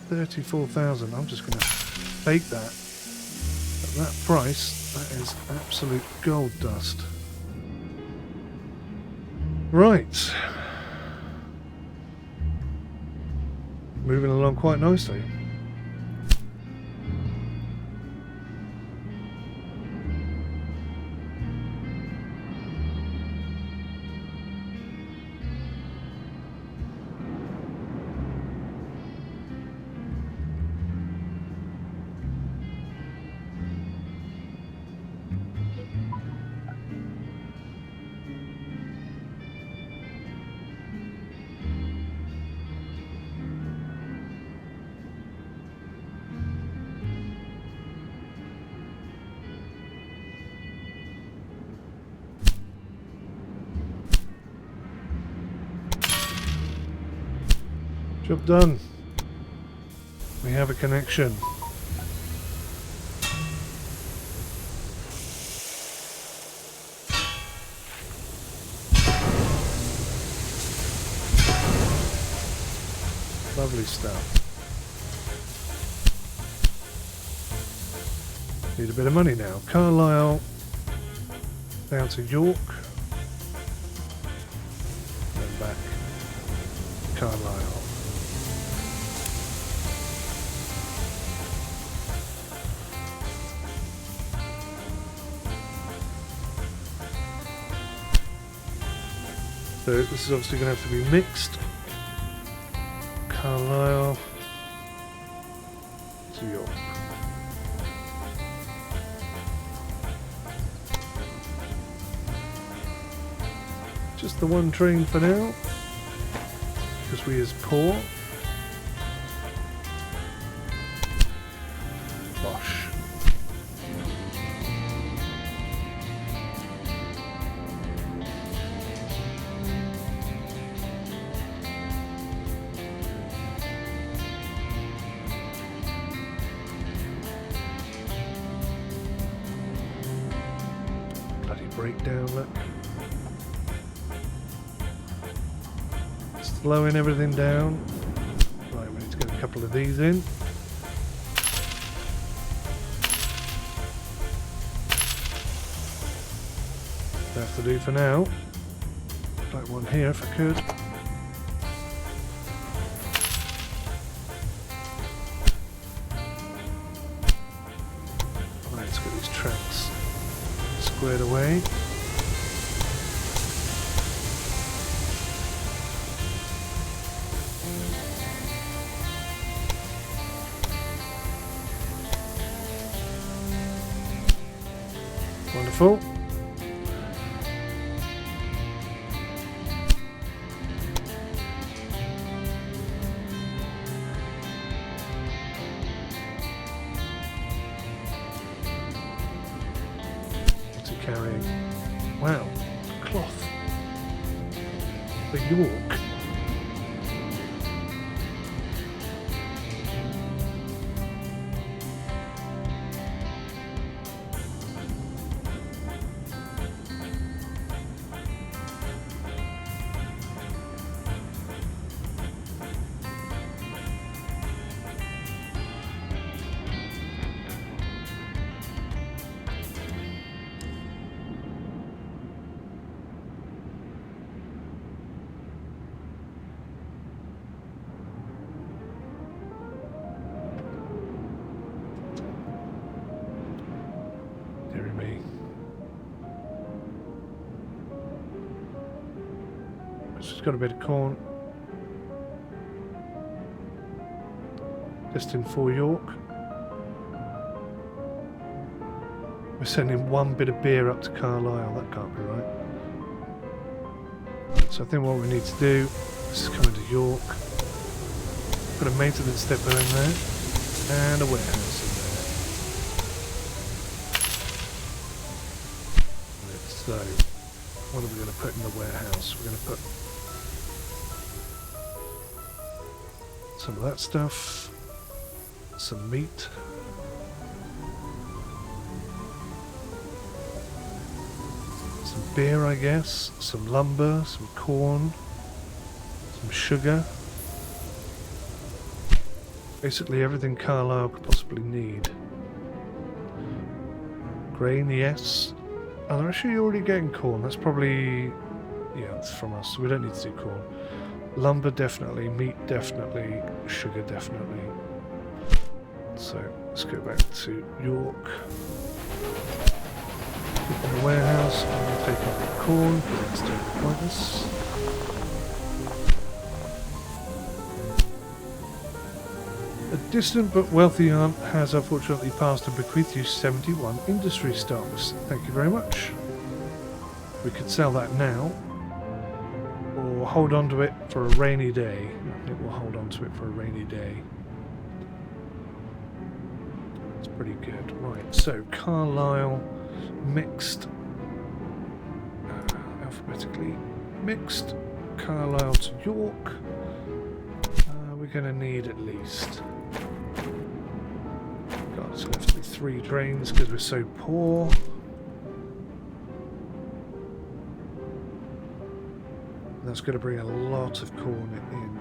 134,000. I'm just going to bake that. At that price, that is absolute gold dust. Right. Moving along quite nicely. Job done. We have a connection. Lovely stuff. Need a bit of money now. Carlisle down to York. Then back. Carlisle. So this is obviously going to have to be mixed. Carlisle to York. Just the one train for now, because we is poor. Bosh. Bloody breakdown, look. Slowing everything down. Right, we need to get a couple of these in. That'll have to do for now. Like one here if I could. Right, let's get these tracks squared away. Wonderful. What's he carrying? Wow, cloth for York. Dear me. It's just got a bit of corn. Destined for York. We're sending one bit of beer up to Carlisle. That can't be right. So I think what we need to do is come into York. Put a maintenance depot in there and a warehouse in there. So, what are we going to put in the warehouse? We're going to put some of that stuff, some meat, some beer, I guess, some lumber, some corn, some sugar. Basically everything Carlisle could possibly need. Grain, yes. Oh, they're actually already getting corn. That's probably, yeah, it's from us. So we don't need to do corn. Lumber definitely, meat definitely, sugar definitely. So let's go back to York. Keep in the warehouse. I'm going to take up the corn because it's too pointless. A distant but wealthy aunt has unfortunately passed and bequeathed you 71 industry stocks. Thank you very much. We could sell that now, or hold on to it for a rainy day. I think we'll hold on to it for a rainy day. It's pretty good. Right, so Carlisle mixed, alphabetically mixed, Carlisle to York. We're going to need at least... God, it's going to have to be 3 trains because we're so poor. That's going to bring a lot of corn in.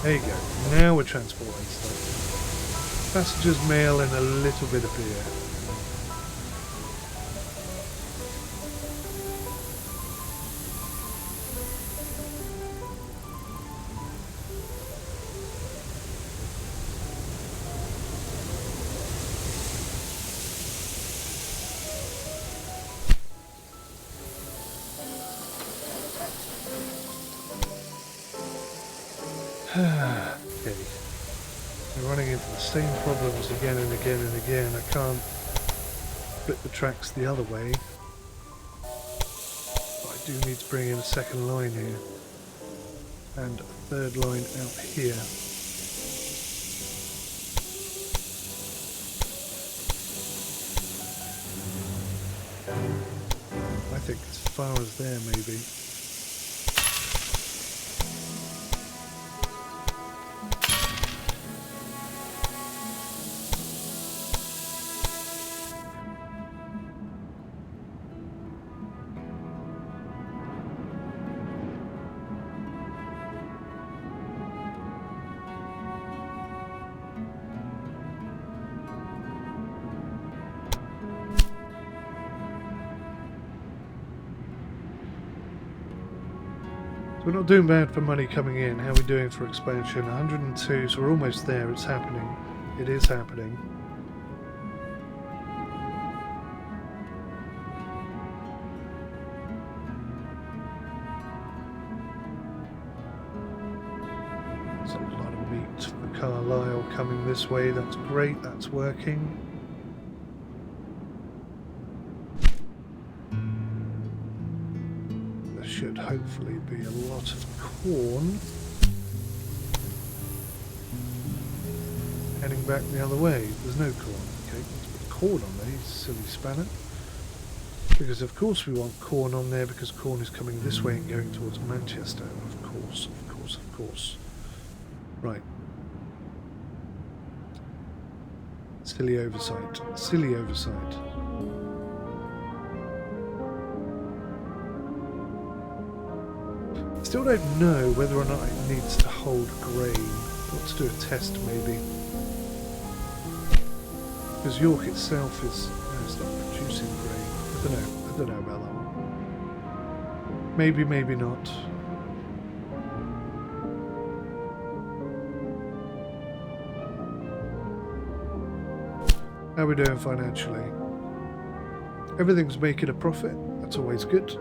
There you go. Now we're transporting stuff. Passengers, mail, and a little bit of beer. Okay. We're running into the same problems again and again and again. I can't flip the tracks the other way. But I do need to bring in a second line here. And a third line out here. I think as far as there maybe. So we're not doing bad for money coming in. How are we doing for expansion? 102, so we're almost there. It's happening. It is happening. There's a lot of meat for Carlisle coming this way. That's great. That's working. Should hopefully be a lot of corn heading back the other way. There's no corn. Okay, let's put corn on there, you silly spanner. Because of course we want corn on there because corn is coming this way and going towards Manchester. Of course, of course, of course. Right. Silly oversight. Silly oversight. Still don't know whether or not it needs to hold grain. Let's do a test maybe. Because York itself is it's not producing grain. I don't know about that one. Maybe, maybe not. How are we doing financially? Everything's making a profit. That's always good.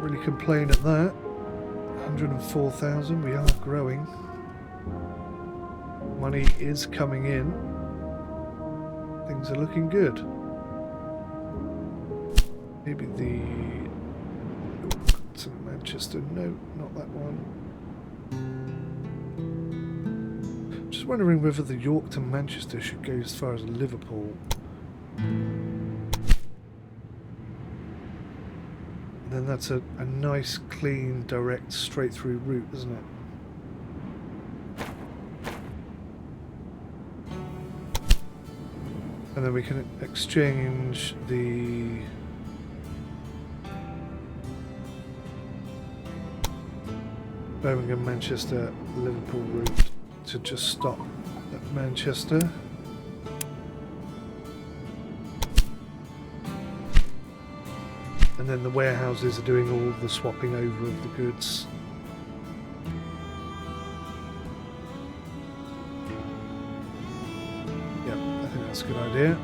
Really complain at that. 104,000, we are growing. Money is coming in. Things are looking good. Maybe the to Manchester, no, not that one. Just wondering whether the York to Manchester should go as far as Liverpool. Then that's a nice, clean, direct, straight through route, isn't it? And then we can exchange the Birmingham, Manchester, Liverpool route to just stop at Manchester. And then the warehouses are doing all the swapping over of the goods. Yep, I think that's a good idea.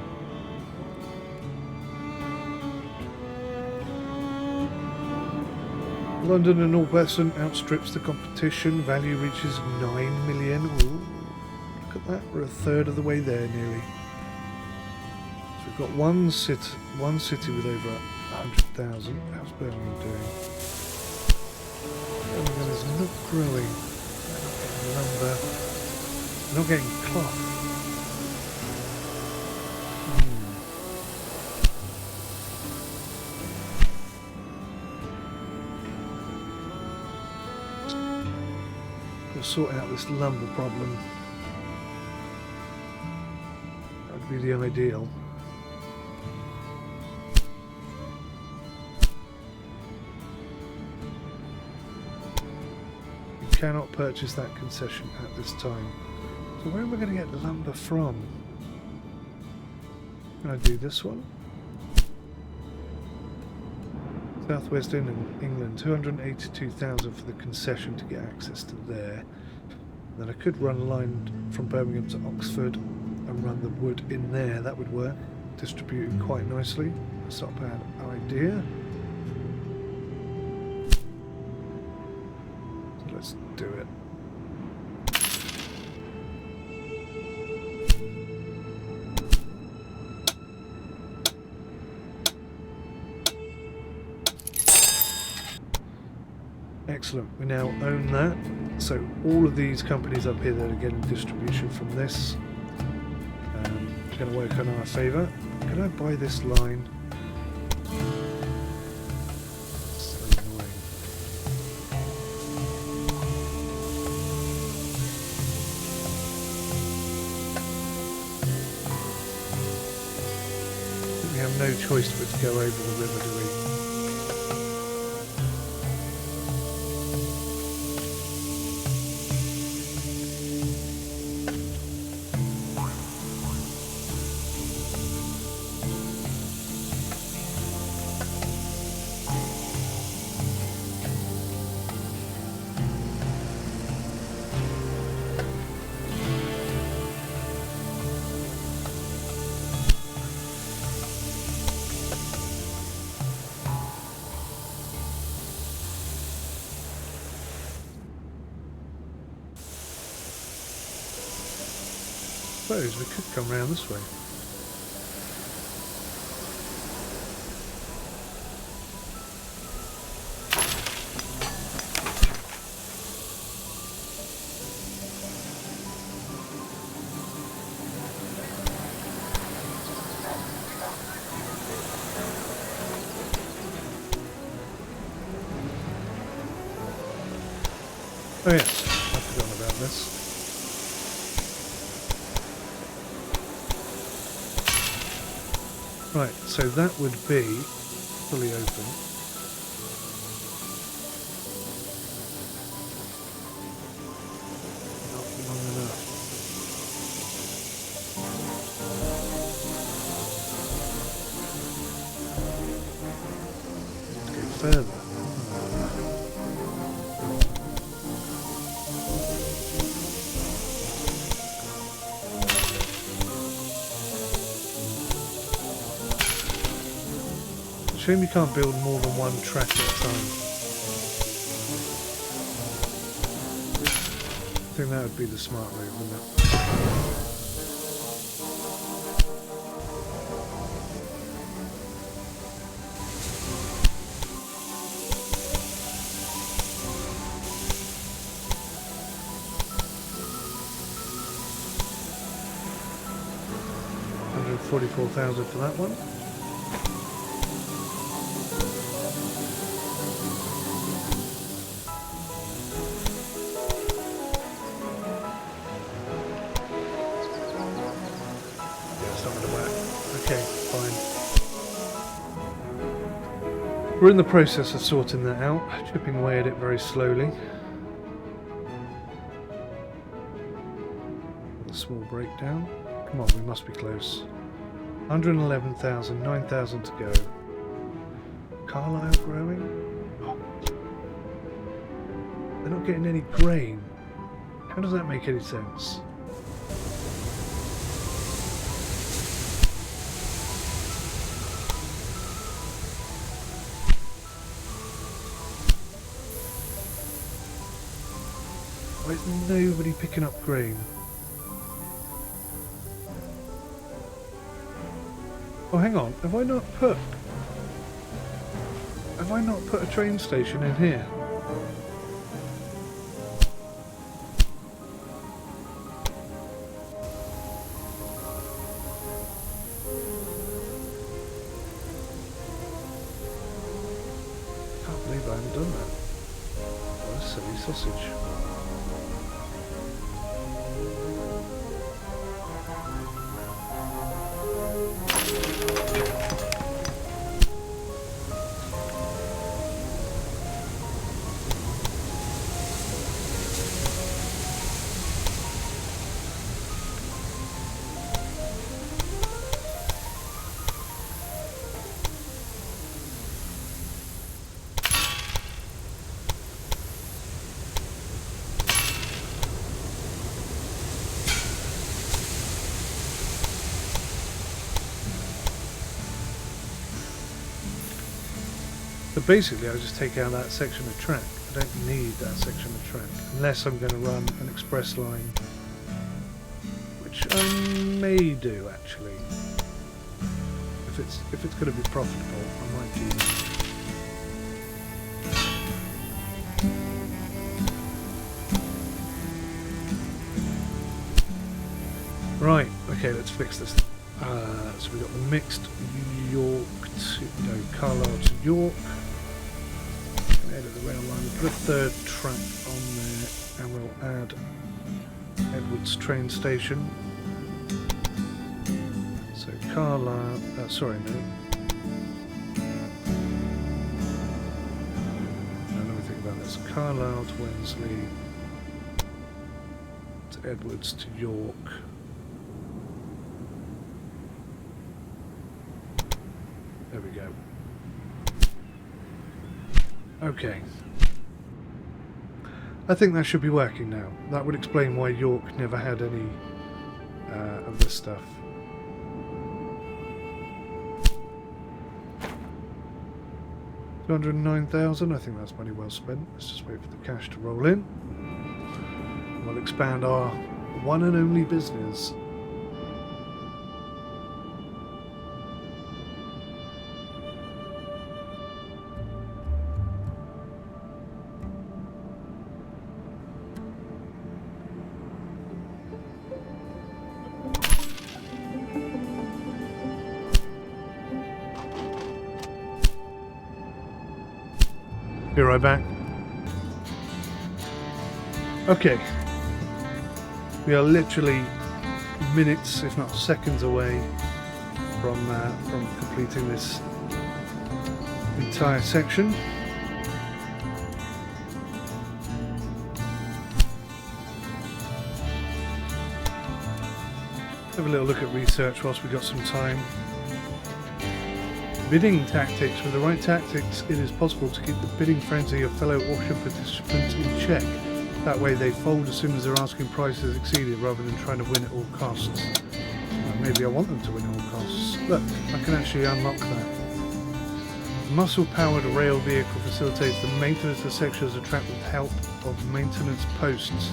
London and Northwestern outstrips the competition. Value reaches 9 million. Ooh, look at that, we're a third of the way there nearly. So we've got one city with over 100,000. How's Birmingham doing? Birmingham is not growing. They're not getting lumber. They're not getting cloth. We'll sort out this lumber problem. That would be the ideal. You cannot purchase that concession at this time. So where am I going to get lumber from? Can I do this one? Southwest England, 282,000 for the concession to get access to there. Then I could run a line from Birmingham to Oxford and run the wood in there. That would work. Distributed quite nicely. That's not a bad idea. So let's do it. Excellent, we now own that. So all of these companies up here that are getting distribution from this are going to work in our favour. Can I buy this line? So annoying. We have no choice but to go over the river, do we? I suppose we could come round this way. Oh yes, I forgot about this. Right, so that would be fully open. Not long enough. Let's go further. Shame you can't build more than one track at a time. I think that would be the smart move, wouldn't it? $144,000 for that one. Okay, fine. We're in the process of sorting that out, chipping away at it very slowly. A small breakdown. Come on, we must be close. 111,000, 9,000 to go. Carlisle growing? Oh. They're not getting any grain. How does that make any sense? Why is nobody picking up grain? Oh, hang on. Have I not put a train station in here? Can't believe I haven't done that. What a silly sausage. So basically I just take out that section of track. I don't need that section of track unless I'm going to run an express line, which I may do actually. If it's going to be profitable, I might do that. Right, okay, let's fix this. So we've got the mixed York to Carlisle to York. Edit the rail line. We'll put a third track on there, and we'll add Edwards train station. So Carlisle. Sorry, no. Let me think about this. Carlisle to Wensley to Edwards to York. There we go. Okay. I think that should be working now. That would explain why York never had any of this stuff. $209,000. I think that's money well spent. Let's just wait for the cash to roll in. We'll expand our one and only business. Be right back. Okay. We are literally minutes, if not seconds away from completing this entire section. Have a little look at research whilst we've got some time. Bidding tactics. With the right tactics, it is possible to keep the bidding frenzy of fellow auction participants in check. That way they fold as soon as their asking price is exceeded, rather than trying to win at all costs. Maybe I want them to win at all costs. Look, I can actually unlock that. A muscle-powered rail vehicle facilitates the maintenance of sections of track with help of maintenance posts.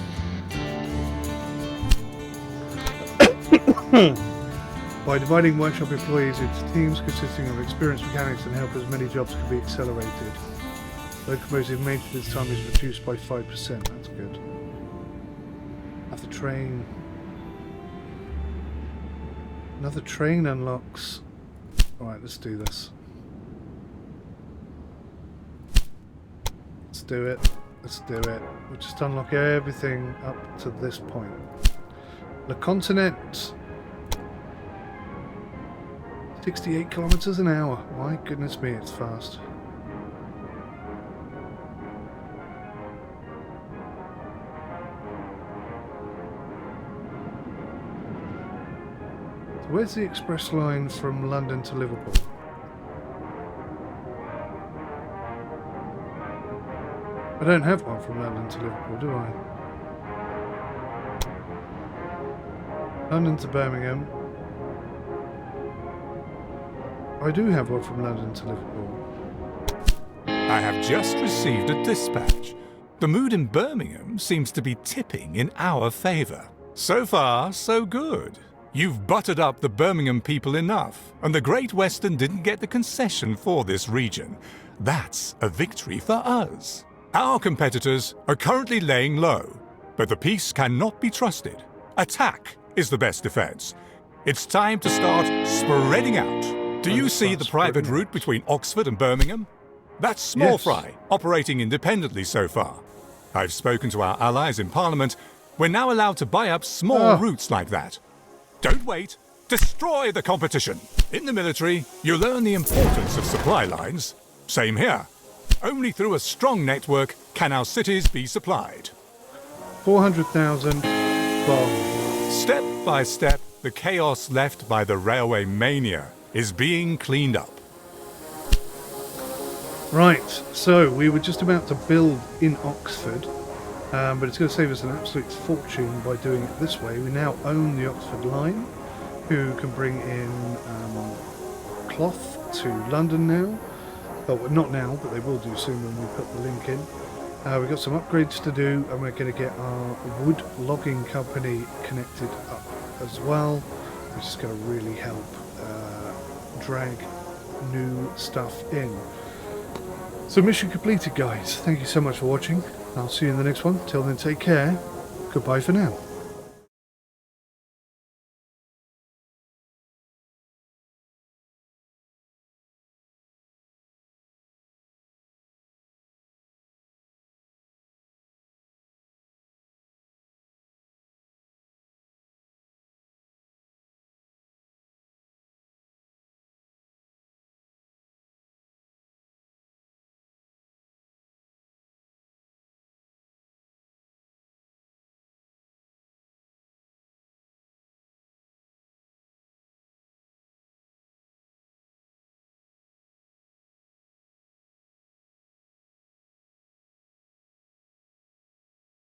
By dividing workshop employees into teams consisting of experienced mechanics and helpers, many jobs can be accelerated. Locomotive maintenance time is reduced by 5%. That's good. Another train. Another train unlocks. Alright, let's do this. Let's do it. Let's do it. We'll just unlock everything up to this point. Le Continent. 68 kilometers an hour. My goodness me, it's fast. So where's the express line from London to Liverpool? I don't have one from London to Liverpool, do I? London to Birmingham. I do have one from London to Liverpool. I have just received a dispatch. The mood in Birmingham seems to be tipping in our favour. So far, so good. You've buttered up the Birmingham people enough, and the Great Western didn't get the concession for this region. That's a victory for us. Our competitors are currently laying low, but the peace cannot be trusted. Attack is the best defence. It's time to start spreading out. Do you see the private route between Oxford and Birmingham? That's small fry, operating independently so far. I've spoken to our allies in Parliament. We're now allowed to buy up small routes like that. Don't wait. Destroy the competition. In the military, you learn the importance of supply lines. Same here. Only through a strong network can our cities be supplied. 400,000 bonds. Step by step, the chaos left by the railway mania is being cleaned up. Right, so we were just about to build in Oxford, but it's going to save us an absolute fortune by doing it this way. We now own the Oxford line, who can bring in cloth to London now. Well, not now, but they will do soon when we put the link in. We've got some upgrades to do, and we're going to get our wood logging company connected up as well, which is going to really help drag new stuff in. So mission completed, guys. Thank you so much for watching. I'll see you in the next one. Till then, take care. Goodbye for now.